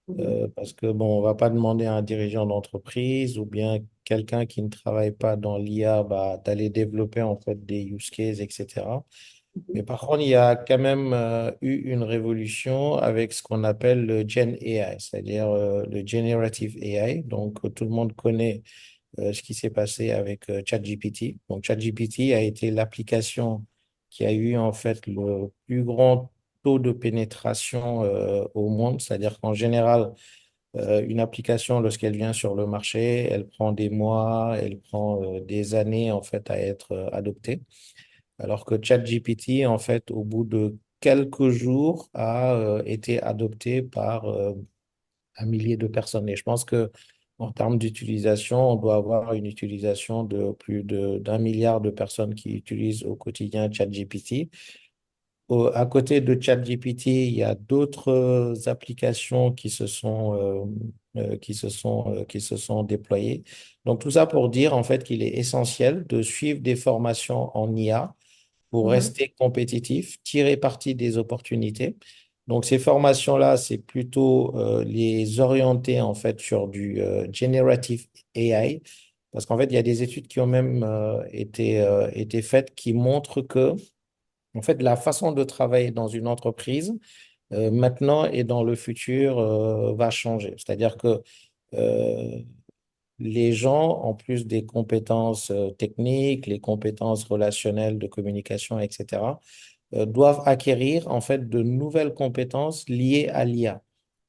mhm, parce que, bon, on va pas demander à un dirigeant d'entreprise ou bien quelqu'un qui ne travaille pas dans l'IA bah, d'aller développer en fait des use cases, etc. Mais mhm, par contre, il y a quand même eu une révolution avec ce qu'on appelle le Gen AI, c'est-à-dire le Generative AI. Donc, tout le monde connaît ce qui s'est passé avec ChatGPT. Donc, ChatGPT a été l'application qui a eu en fait le plus grand taux de pénétration au monde. C'est-à-dire qu'en général, une application, lorsqu'elle vient sur le marché, elle prend des mois, elle prend des années en fait à être adoptée. Alors que ChatGPT, en fait, au bout de quelques jours, a été adopté par un millier de personnes. Et je pense que en termes d'utilisation, on doit avoir une utilisation de d'un milliard de personnes qui utilisent au quotidien ChatGPT. À côté de ChatGPT, il y a d'autres applications qui se sont déployées. Donc, tout ça pour dire en fait qu'il est essentiel de suivre des formations en IA pour mhm, rester compétitif, tirer parti des opportunités. Donc, ces formations-là, c'est plutôt les orienter en fait sur du generative AI, parce qu'en fait, il y a des études qui ont même été faites qui montrent que en fait, la façon de travailler dans une entreprise, maintenant et dans le futur, va changer. C'est-à-dire que euh, les gens, en plus des compétences techniques, les compétences relationnelles de communication, etc., doivent acquérir en fait de nouvelles compétences liées à l'IA.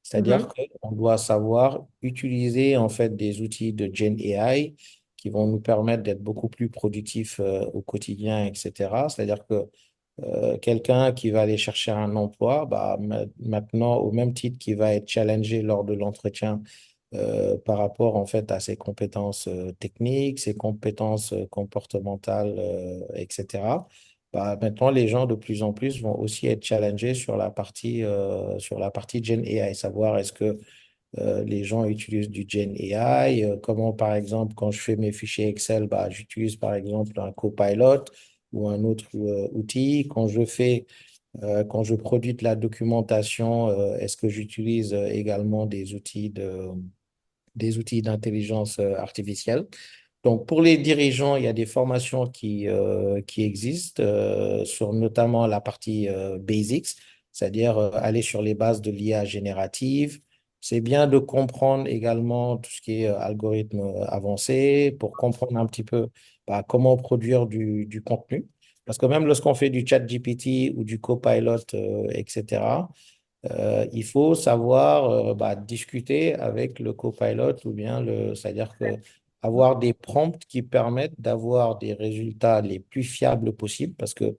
C'est-à-dire mhm, qu'on doit savoir utiliser en fait des outils de Gen AI qui vont nous permettre d'être beaucoup plus productifs au quotidien, etc. C'est-à-dire que quelqu'un qui va aller chercher un emploi, bah, maintenant, au même titre qu'il va être challengé lors de l'entretien par rapport en fait à ses compétences techniques, ses compétences comportementales, etc. Bah, maintenant, les gens de plus en plus vont aussi être challengés sur la partie Gen AI, savoir est-ce que les gens utilisent du Gen AI, comment par exemple quand je fais mes fichiers Excel, bah, j'utilise par exemple un Copilot ou un autre outil. Quand je produis de la documentation, est-ce que j'utilise également des outils d'intelligence artificielle? Donc, pour les dirigeants, il y a des formations qui existent sur notamment la partie basics, c'est-à-dire aller sur les bases de l'IA générative. C'est bien de comprendre également tout ce qui est algorithme avancé pour comprendre un petit peu bah, comment produire du contenu. Parce que même lorsqu'on fait du chat GPT ou du Copilot, etc., il faut savoir discuter avec le copilot ou bien c'est-à-dire que avoir des prompts qui permettent d'avoir des résultats les plus fiables possibles parce que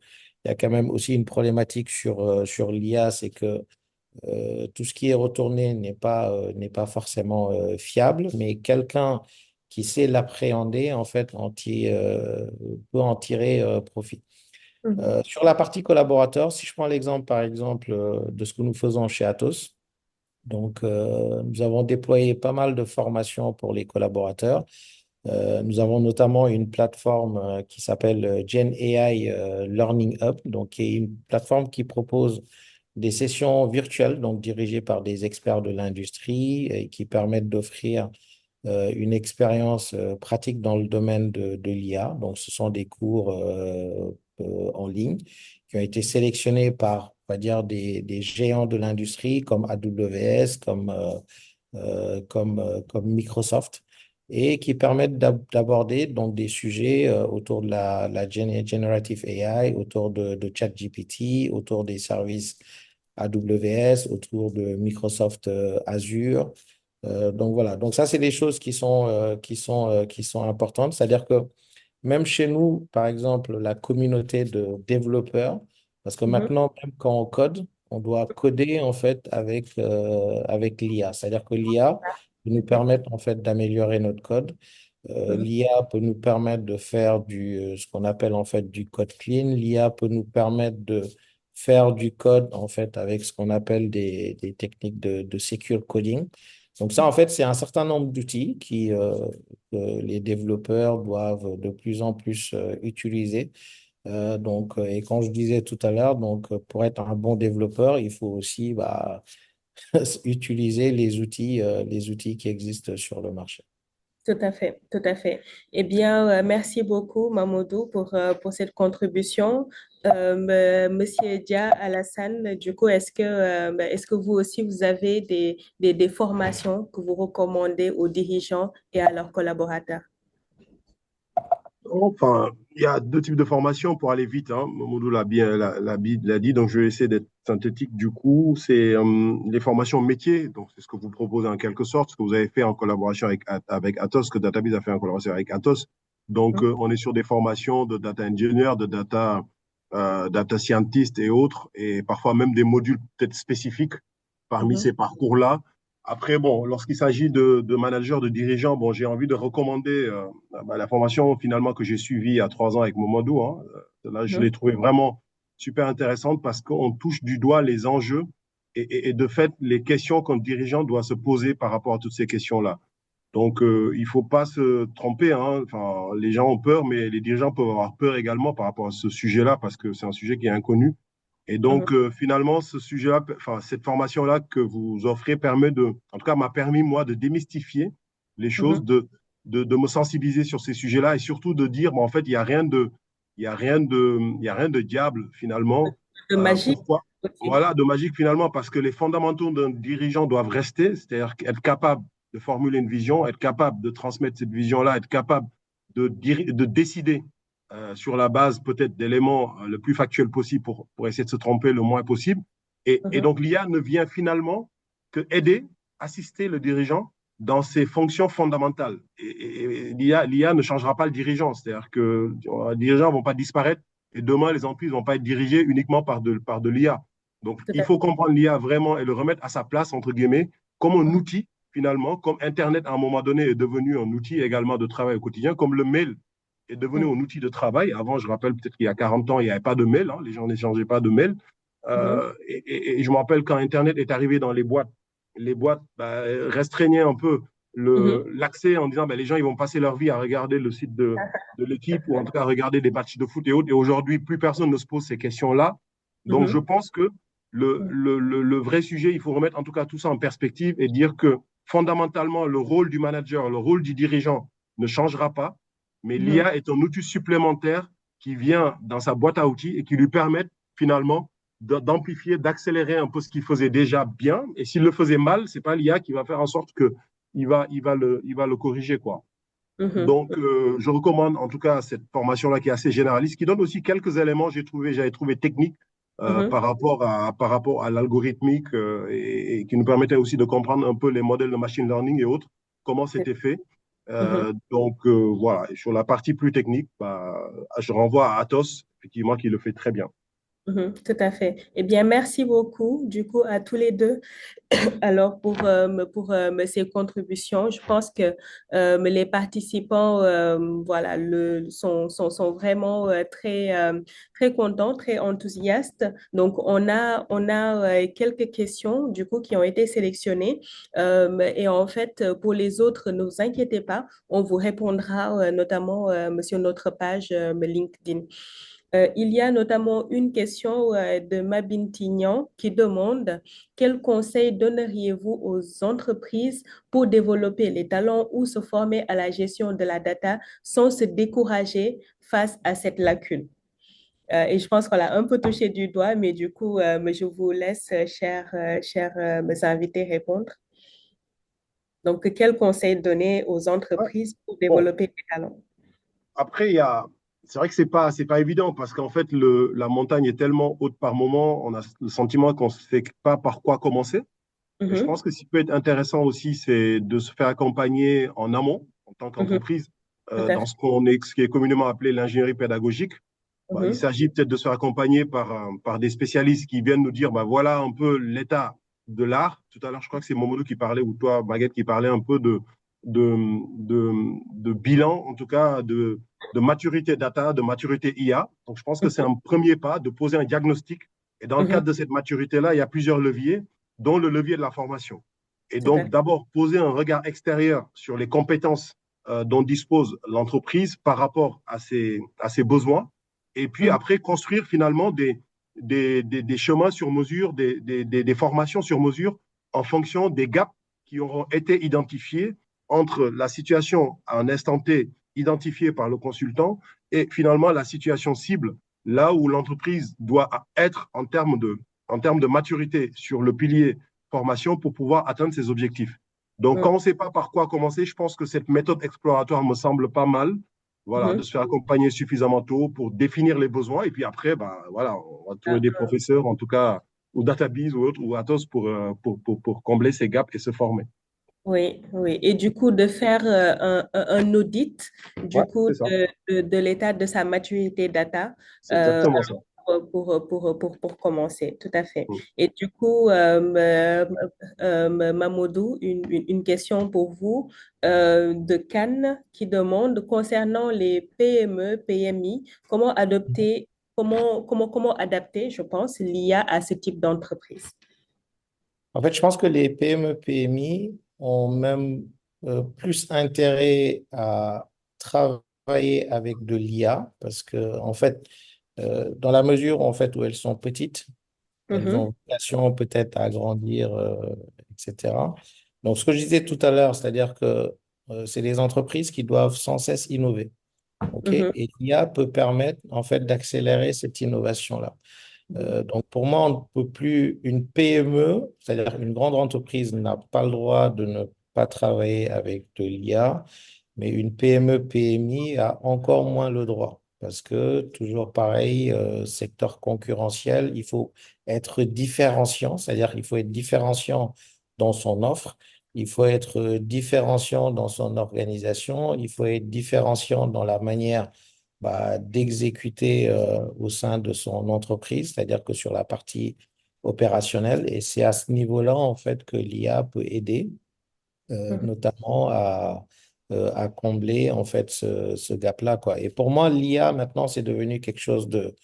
il y a quand même aussi une problématique sur l'IA, c'est que tout ce qui est retourné n'est pas forcément fiable, mais quelqu'un qui sait l'appréhender, en fait, peut en tirer profit. Mhm. Sur la partie collaborateur, si je prends l'exemple, par exemple, de ce que nous faisons chez Atos, donc nous avons déployé pas mal de formations pour les collaborateurs. Nous avons notamment une plateforme qui s'appelle Gen AI Learning Hub, donc qui est une plateforme qui propose des sessions virtuelles, donc dirigées par des experts de l'industrie et qui permettent d'offrir une expérience pratique dans le domaine de l'IA. Donc, ce sont des cours en ligne qui ont été sélectionnés par, on va dire, des géants de l'industrie comme AWS, comme Microsoft, et qui permettent d'aborder donc des sujets autour de la generative AI, autour de ChatGPT, autour des services AWS, autour de Microsoft Azure. Donc voilà, donc ça, c'est des choses qui sont importantes. C'est-à-dire que même chez nous, par exemple, la communauté de développeurs, parce que Mhm. maintenant, même quand on code, on doit coder en fait avec l'IA. C'est-à-dire que l'IA peut nous permettre en fait d'améliorer notre code. Mhm. L'IA peut nous permettre de faire ce qu'on appelle en fait du code clean. L'IA peut nous permettre de faire du code en fait avec ce qu'on appelle des techniques de secure coding. Donc ça, en fait, c'est un certain nombre d'outils que les développeurs doivent de plus en plus utiliser. Et quand je disais tout à l'heure, pour être un bon développeur, il faut aussi utiliser les outils qui existent sur le marché. Tout à fait, tout à fait. Eh bien, merci beaucoup, Mamoudou, pour cette contribution. Monsieur Dia Alassane, du coup, est-ce que vous aussi, vous avez des formations que vous recommandez aux dirigeants et à leurs collaborateurs? Enfin, il y a deux types de formations pour aller vite, hein. Mamoudou l'a dit, donc je vais essayer d'être synthétique. Du coup, c'est les formations métiers, donc c'est ce que vous proposez en quelque sorte, ce que vous avez fait en collaboration avec Atos, que DataBiz a fait en collaboration avec Atos. Donc, Mhm. on est sur des formations de data engineer, data scientist et autres, et parfois même des modules peut-être spécifiques parmi Mhm. ces parcours-là. Après, bon, lorsqu'il s'agit de managers, de dirigeants, bon, j'ai envie de recommander la formation finalement que j'ai suivie il y a 3 ans avec Momodou, hein. Là, je l'ai Mhm. trouvé vraiment super intéressante parce qu'on touche du doigt les enjeux et de fait les questions qu'un dirigeant doit se poser par rapport à toutes ces questions-là. Donc, il ne faut pas se tromper, hein. Enfin, les gens ont peur, mais les dirigeants peuvent avoir peur également par rapport à ce sujet-là parce que c'est un sujet qui est inconnu. Et Mhm. donc, finalement, ce sujet-là, enfin, cette formation-là que vous offrez en tout cas, m'a permis, moi, de démystifier les Mhm. choses, de me sensibiliser sur ces sujets-là et surtout de dire, bon, en fait, il y a rien de diable, finalement. De magie Pourquoi? aussi. Voilà, de magique, finalement, parce que les fondamentaux d'un dirigeant doivent rester, c'est-à-dire être capable de formuler une vision, être capable de transmettre cette vision-là, être capable de décider sur la base peut-être d'éléments le plus factuels possible pour essayer de se tromper le moins possible. Et Mhm. donc l'IA ne vient finalement que aider, assister le dirigeant dans ses fonctions fondamentales. Et l'IA ne changera pas le dirigeant, c'est-à-dire que les dirigeants ne vont pas disparaître et demain les entreprises ne vont pas être dirigées uniquement par de l'IA. Donc Tout il à faut fait. comprendre l'IA vraiment et le remettre à sa place, entre guillemets, comme un Mhm. outil finalement, comme Internet à un moment donné est devenu un outil également de travail au quotidien, comme le mail est devenu Mhm. un outil de travail. Avant, je rappelle peut-être qu'il y a 40 ans, il n'y avait pas de mail, hein, les gens n'échangeaient pas de mail. Mhm. Et je me rappelle quand Internet est arrivé dans les boîtes restreignaient un peu Mhm. l'accès en disant les gens ils vont passer leur vie à regarder le site de l'équipe ou en tout cas à regarder des matchs de foot et autres. Et aujourd'hui, plus personne ne se pose ces questions-là. Donc, je Mhm. pense que le vrai sujet, il faut remettre en tout cas tout ça en perspective et dire que fondamentalement, le rôle du manager, le rôle du dirigeant ne changera pas, mais Mhm. l'IA est un outil supplémentaire qui vient dans sa boîte à outils et qui lui permet finalement d'amplifier, d'accélérer un peu ce qu'il faisait déjà bien. Et s'il le faisait mal, c'est pas l'IA qui va faire en sorte que il va le corriger, quoi. Mhm. Donc, je recommande en tout cas cette formation-là qui est assez généraliste, qui donne aussi quelques éléments, j'avais trouvé techniques Mhm. par rapport à l'algorithmique et qui nous permettait aussi de comprendre un peu les modèles de machine learning et autres, comment c'était fait. Mhm. Voilà, et sur la partie plus technique, bah, je renvoie à Athos, effectivement, qui le fait très bien. Mhm, tout à fait. Eh bien, merci beaucoup, du coup, à tous les deux. Alors, pour ces contributions, je pense que les participants voilà, sont vraiment très contents, très enthousiastes. Donc, on a quelques questions, du coup, qui ont été sélectionnées. Et en fait, pour les autres, ne vous inquiétez pas, on vous répondra notamment sur notre page LinkedIn. Il y a notamment une question de Mabine Tignan qui demande quels conseils donneriez-vous aux entreprises pour développer les talents ou se former à la gestion de la data sans se décourager face à cette lacune? Et je pense qu'on l'a un peu touché du doigt, mais du coup, je vous laisse, chers mes invités, répondre. Donc, quels conseils donner aux Ouais. entreprises pour Bon, développer les talents? après, c'est vrai que c'est pas évident parce qu'en fait, la montagne est tellement haute par moment, on a le sentiment qu'on ne sait pas par quoi commencer. Et je pense Mhm, que ce qui peut être intéressant aussi, c'est de se faire accompagner en amont, en tant mhm, qu'entreprise, tout à dans fait. ce qui est communément appelé l'ingénierie pédagogique. Bah, il Mhm, s'agit peut-être de se faire accompagner par des spécialistes qui viennent nous dire, bah, voilà un peu l'état de l'art. Tout à l'heure, je crois que c'est Momodou qui parlait, ou toi, Baguette, qui parlait un peu de, de bilan, en tout cas, de maturité data, de maturité IA. Donc, je pense que c'est mhm, un premier pas de poser un diagnostic. Et dans le mhm, cadre de cette maturité-là, il y a plusieurs leviers, dont le levier de la formation. Et tout à donc, fait. d'abord, poser un regard extérieur sur les compétences dont dispose l'entreprise par rapport à ses besoins et puis Mhm, après construire finalement des chemins sur mesure, des formations sur mesure en fonction des gaps qui auront été identifiés entre la situation à un instant T identifiée par le consultant et finalement la situation cible, là où l'entreprise doit être en termes de maturité sur le pilier formation pour pouvoir atteindre ses objectifs. Donc, quand on ne sait pas par quoi commencer, je pense que cette méthode exploratoire me semble pas mal, voilà, de mhm. se faire accompagner suffisamment tôt pour définir les besoins. Et puis après, ben, voilà, on va trouver des professeurs, en tout cas, ou DataBees ou autres, ou Atos pour combler ces gaps et se former. Oui, oui. Et du coup, de faire un audit Ouais, du coup c'est ça. de l'état de sa maturité data C'est exactement ça. pour commencer. Tout à fait. Mm. Et du coup, Mamadou, une question pour vous de Cannes qui demande concernant les PME, PMI, comment adapter, je pense, l'IA à ce type d'entreprise? En fait, je pense que les PME, PMI ont même plus intérêt à travailler avec de l'IA parce que, en fait, dans la mesure en fait, où elles sont petites, elles Mhm, ont vocation peut-être à grandir, etc. Donc, ce que je disais tout à l'heure, c'est-à-dire que c'est des entreprises qui doivent sans cesse innover. OK? mhm, Et l'IA peut permettre, en fait, d'accélérer cette innovation-là. mhm, Donc, pour moi, on ne peut plus, une PME, c'est-à-dire une grande entreprise, n'a pas le droit de ne pas travailler avec de l'IA, mais une PME, PMI a encore moins le droit. Parce que, toujours pareil, secteur concurrentiel, il faut être différenciant, c'est-à-dire qu'il faut être différenciant dans son offre, il faut être différenciant dans son organisation, il faut être différenciant dans la manière d'exécuter au sein de son entreprise, c'est-à-dire que sur la partie opérationnelle. Et c'est à ce niveau-là, en fait, que l'IA peut aider, mhm. notamment à combler, en fait, ce gap-là, quoi. Et pour moi, l'IA, maintenant, c'est devenu quelque chose de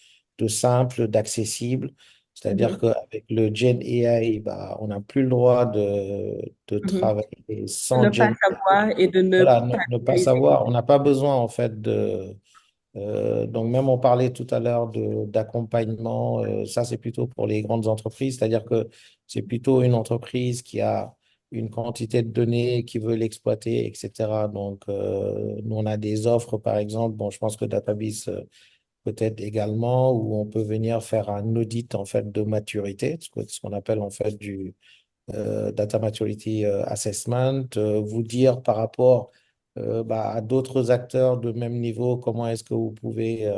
simple, d'accessible. C'est-à-dire Mhm, qu'avec le Gen AI, on n'a plus le droit de mhm. travailler De ne sans pas Gen AI. savoir et de ne Voilà, pas ne pas utiliser. savoir. On n'a pas besoin, en fait, donc, même on parlait tout à l'heure d'accompagnement, ça c'est plutôt pour les grandes entreprises, c'est-à-dire que c'est plutôt une entreprise qui a une quantité de données, qui veut l'exploiter, etc. Donc, nous on a des offres, par exemple, bon, je pense que Database peut-être également, où on peut venir faire un audit en fait de maturité, ce qu'on appelle en fait du Data Maturity Assessment, vous dire par rapport à d'autres acteurs de même niveau, comment est-ce que vous pouvez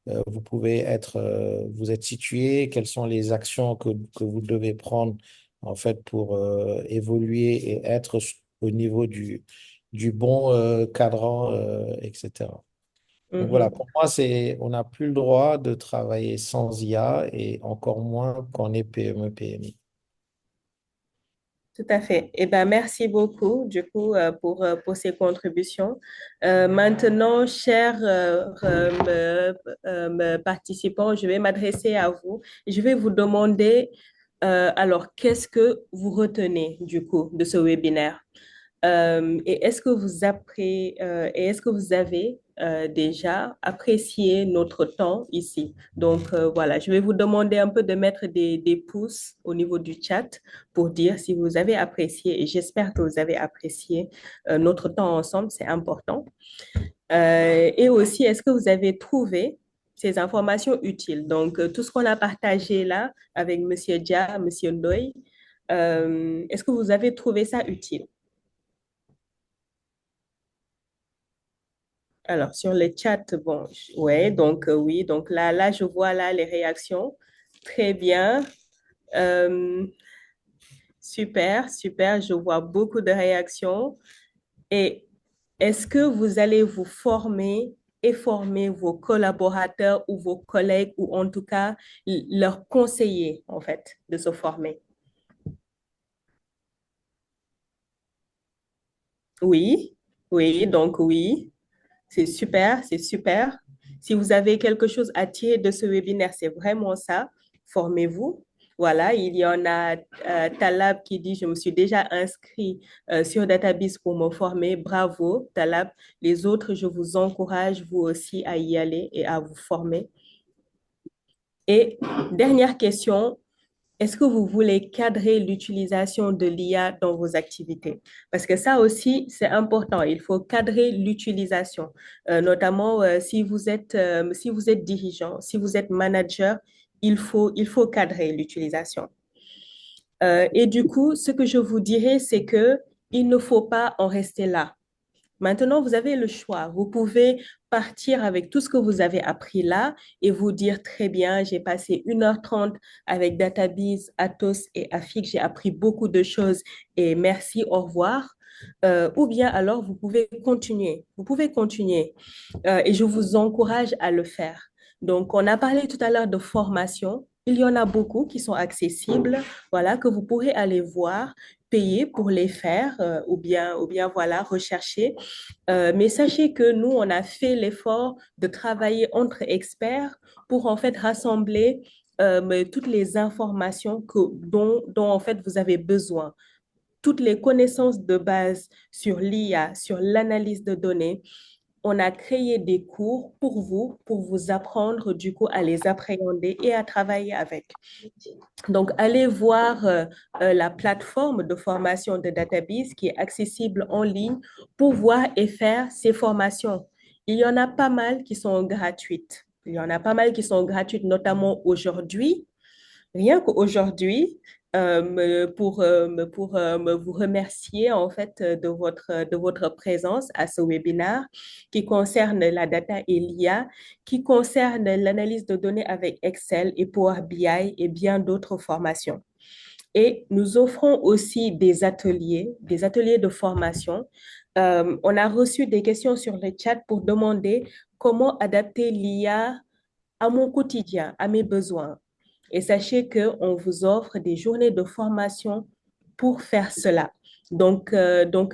vous êtes situé, quelles sont les actions que vous devez prendre en fait pour évoluer et être au niveau du bon cadran, etc. Donc voilà, Mhm. pour moi, on n'a plus le droit de travailler sans IA et encore moins quand on est PME, PMI. Tout à fait. Eh ben, merci beaucoup, du coup, pour ces contributions. Maintenant, chers participants, je vais m'adresser à vous. Je vais vous demander, alors, qu'est-ce que vous retenez, du coup, de ce webinaire? Et est-ce que vous avez déjà apprécié notre temps ici? Donc, voilà, je vais vous demander un peu de mettre des pouces au niveau du chat pour dire si vous avez apprécié, et j'espère que vous avez apprécié notre temps ensemble, c'est important. Et aussi, est-ce que vous avez trouvé ces informations utiles? Donc, tout ce qu'on a partagé là avec Monsieur Dia, Monsieur Ndoye, est-ce que vous avez trouvé ça utile? Alors, sur le chat, bon, ouais, donc oui, donc là, je vois là les réactions. Très bien. Euh, super, super, je vois beaucoup de réactions. Et est-ce que vous allez vous former et former vos collaborateurs ou vos collègues ou en tout cas leur conseiller en fait de se former? Oui, oui, donc oui. C'est super, c'est super. Si vous avez quelque chose à tirer de ce webinaire, c'est vraiment ça. Formez-vous. Voilà, il y en a Talab qui dit, je me suis déjà inscrit sur Database pour me former. Bravo, Talab. Les autres, je vous encourage, vous aussi, à y aller et à vous former. Et dernière question, est-ce que vous voulez cadrer l'utilisation de l'IA dans vos activités? Parce que ça aussi, c'est important. Il faut cadrer l'utilisation, notamment si vous êtes dirigeant, si vous êtes manager, il faut cadrer l'utilisation. Et du coup, ce que je vous dirais, c'est que il ne faut pas en rester là. Maintenant, vous avez le choix. Vous pouvez partir avec tout ce que vous avez appris là et vous dire très bien, j'ai passé 1h30 avec DataBees, Atos et Afik, j'ai appris beaucoup de choses et merci, au revoir. Ou bien alors, vous pouvez continuer. Vous pouvez continuer et je vous encourage à le faire. Donc, on a parlé tout à l'heure de formation. Il y en a beaucoup qui sont accessibles, voilà, que vous pourrez aller voir, payer pour les faire ou bien voilà, rechercher. Mais sachez que nous, on a fait l'effort de travailler entre experts pour en fait rassembler toutes les informations dont en fait vous avez besoin, toutes les connaissances de base sur l'IA, sur l'analyse de données. On a créé des cours pour vous apprendre du coup à les appréhender et à travailler avec. Donc, allez voir la plateforme de formation de Database qui est accessible en ligne pour voir et faire ces formations. Il y en a pas mal qui sont gratuites. Il y en a pas mal qui sont gratuites, notamment aujourd'hui. Rien qu'aujourd'hui, vous remercier en fait de votre présence à ce webinaire qui concerne la data et l'IA, qui concerne l'analyse de données avec Excel et Power BI et bien d'autres formations. Et nous offrons aussi des ateliers de formation. On a reçu des questions sur le chat pour demander comment adapter l'IA à mon quotidien, à mes besoins. Et sachez qu'on vous offre des journées de formation pour faire cela. Donc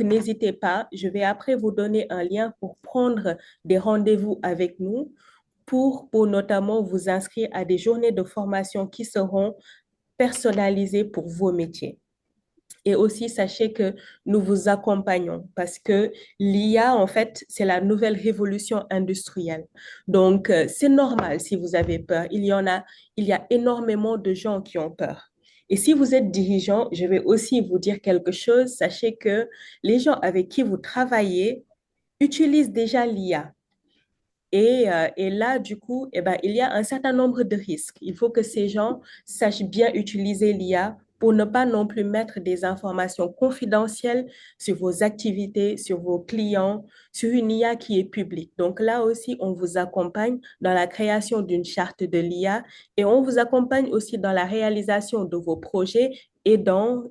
n'hésitez pas. Je vais après vous donner un lien pour prendre des rendez-vous avec nous pour notamment vous inscrire à des journées de formation qui seront personnalisées pour vos métiers. Et aussi, sachez que nous vous accompagnons parce que l'IA, en fait, c'est la nouvelle révolution industrielle. Donc, c'est normal si vous avez peur. Il y a énormément de gens qui ont peur. Et si vous êtes dirigeant, je vais aussi vous dire quelque chose. Sachez que les gens avec qui vous travaillez utilisent déjà l'IA. Et là, du coup, eh ben, il y a un certain nombre de risques. Il faut que ces gens sachent bien utiliser l'IA pour ne pas non plus mettre des informations confidentielles sur vos activités, sur vos clients, sur une IA qui est publique. Donc là aussi, on vous accompagne dans la création d'une charte de l'IA et on vous accompagne aussi dans la réalisation de vos projets et dans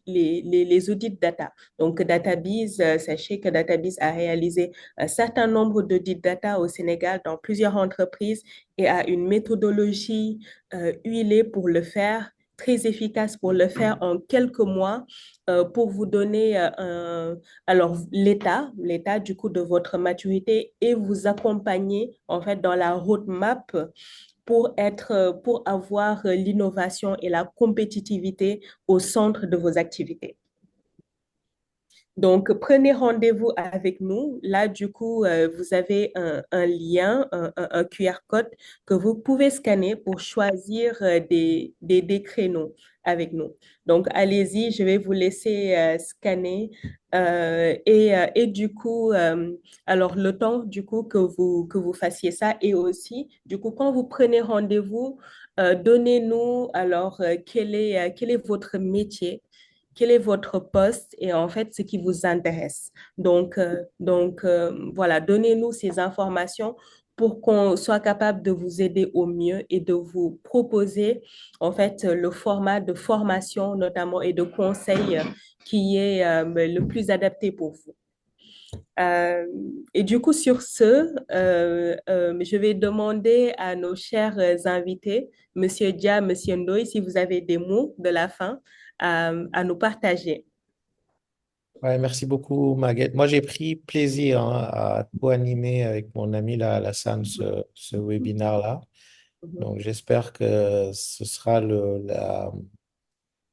les audits data. Donc, DataBiz, sachez que DataBiz a réalisé un certain nombre d'audits data au Sénégal dans plusieurs entreprises et a une méthodologie huilée pour le faire, très efficace pour le faire en quelques mois pour vous donner alors l'état du coup de votre maturité et vous accompagner en fait dans la roadmap pour avoir l'innovation et la compétitivité au centre de vos activités. Donc, prenez rendez-vous avec nous. Là, du coup, vous avez un lien, un QR code que vous pouvez scanner pour choisir des créneaux avec nous. Donc, allez-y, je vais vous laisser scanner. Et du coup, alors le temps du coup que vous fassiez ça et aussi, du coup, quand vous prenez rendez-vous, donnez-nous alors quel est votre métier, quel est votre poste et en fait ce qui vous intéresse. Donc, voilà, donnez-nous ces informations pour qu'on soit capable de vous aider au mieux et de vous proposer en fait le format de formation notamment et de conseil qui est le plus adapté pour vous. Euh, et du coup, sur ce, je vais demander à nos chers invités, Monsieur Dia, Monsieur Ndoye, si vous avez des mots de la fin à nous partager. Ouais, merci beaucoup, Maguette. Moi, j'ai pris plaisir hein, à co-animer avec mon ami là, Alassane ce webinaire-là. Mhm. Donc, j'espère que ce sera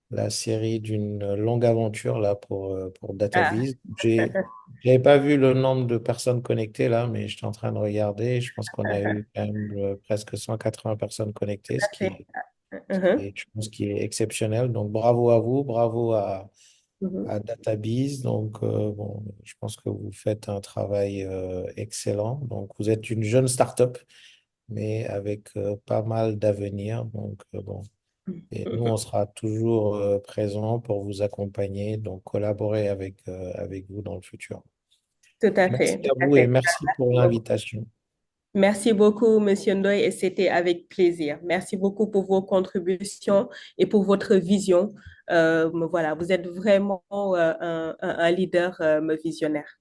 la série d'une longue aventure là pour Ah, DataBiz. J'avais pas vu le nombre de personnes connectées là, mais j'étais en train de regarder. Je pense qu'on a eu quand même presque 180 personnes connectées, ce parfait. qui Mhm, est, je pense, qui est exceptionnel. Donc, bravo à vous, bravo mhm. à DataBiz. Donc, bon, je pense que vous faites un travail excellent. Donc, vous êtes une jeune start-up, mais avec pas mal d'avenir. Donc, bon. Et nous, on sera toujours présents pour vous accompagner, donc collaborer avec vous dans le futur. Tout à Merci fait, tout à à vous et fait. merci pour Merci beaucoup. l'invitation. Merci beaucoup, Monsieur Ndoye, et c'était avec plaisir. Merci beaucoup pour vos contributions et pour votre vision. Voilà, vous êtes vraiment un leader visionnaire.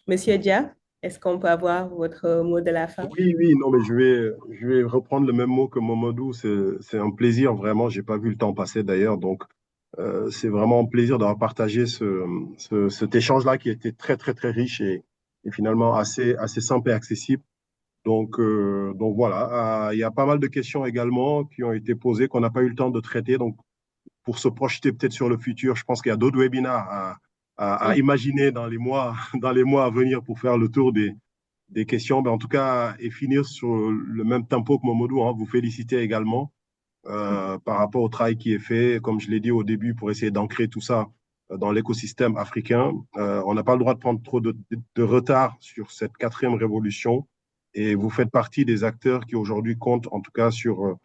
Monsieur Dia, est-ce qu'on peut avoir votre mot de la fin? Oui, oui, non, mais je vais reprendre le même mot que Momodou. C'est un plaisir, vraiment. J'ai pas vu le temps passer d'ailleurs. Donc, c'est vraiment un plaisir d'avoir partagé cet échange-là qui était très, très, très riche et finalement assez simple et accessible. Donc voilà. Il y a pas mal de questions également qui ont été posées qu'on n'a pas eu le temps de traiter. Donc, pour se projeter peut-être sur le futur, je pense qu'il y a d'autres webinaires à imaginer dans les mois, dans les mois à venir pour faire le tour des questions. Ben, en tout cas, et finir sur le même tempo que Momodou, hein, vous féliciter également par rapport au travail qui est fait, comme je l'ai dit au début, pour essayer d'ancrer tout ça dans l'écosystème africain. On n'a pas le droit de prendre trop de retard sur cette quatrième révolution. Et vous faites partie des acteurs qui aujourd'hui comptent, en tout cas, sur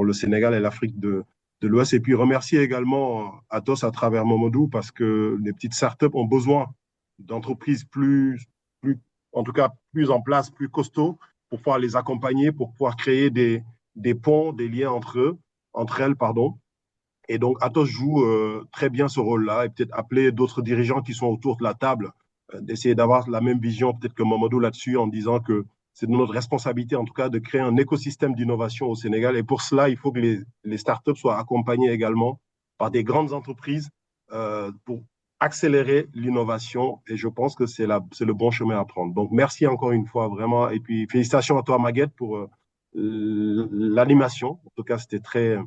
le Sénégal et l'Afrique de l'Ouest. Et puis remercier également Atos à travers Momodou, parce que les petites startups ont besoin d'entreprises plus, en tout cas, plus en place, plus costauds, pour pouvoir les accompagner, pour pouvoir créer des ponts, des liens entre elles, pardon. Et donc, Atos joue très bien ce rôle-là et peut-être appeler d'autres dirigeants qui sont autour de la table, d'essayer d'avoir la même vision peut-être que Mamadou là-dessus en disant que c'est de notre responsabilité en tout cas de créer un écosystème d'innovation au Sénégal. Et pour cela, il faut que les startups soient accompagnées également par des grandes entreprises pour accélérer l'innovation. Et je pense que c'est le bon chemin à prendre. Donc, merci encore une fois vraiment. Et puis, félicitations à toi, Maguette, pour l'animation. En tout cas, c'est très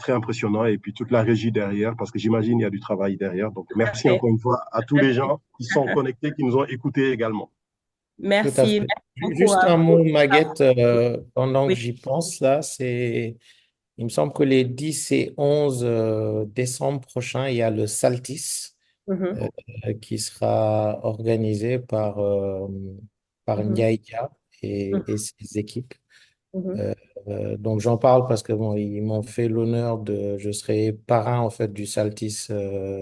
impressionnant. Et puis toute la régie derrière, parce que j'imagine il y a du travail derrière. Donc merci Parfait. encore une fois à tous les gens qui sont connectés, qui nous ont écoutés également. Tout à Merci, fait. merci beaucoup Juste à un vous. mot, Maguette, pendant que Oui. j'y pense, là, il me semble que les 10 et 11 décembre prochains, il y a le Saltis Mhm, euh, qui sera organisé par mhm, Ndiaye Dia et mhm. ses équipes. Mhm. Donc j'en parle parce que bon, ils m'ont fait l'honneur je serai parrain en fait du Saltis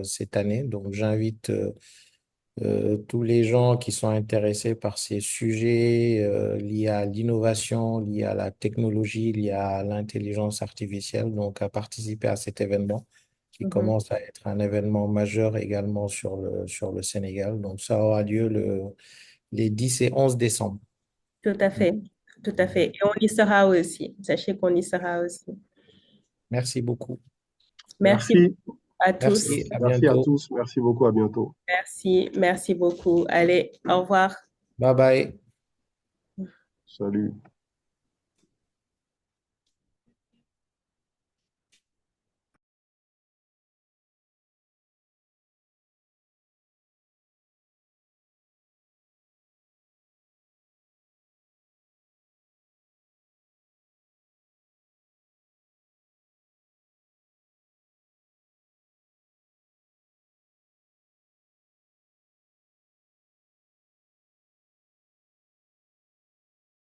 cette année. Donc j'invite tous les gens qui sont intéressés par ces sujets liés à l'innovation, liés à la technologie, liés à l'intelligence artificielle, donc à participer à cet événement qui Mhm. commence à être un événement majeur également sur le Sénégal. Donc ça aura lieu les 10 et 11 décembre. Tout à fait, tout à fait. Et on y sera aussi. Sachez qu'on y sera aussi. Merci beaucoup. Merci Merci. à tous. Merci, à Merci à bientôt. tous. Merci beaucoup. À bientôt. Merci beaucoup. Allez, au revoir. Bye bye. Salut.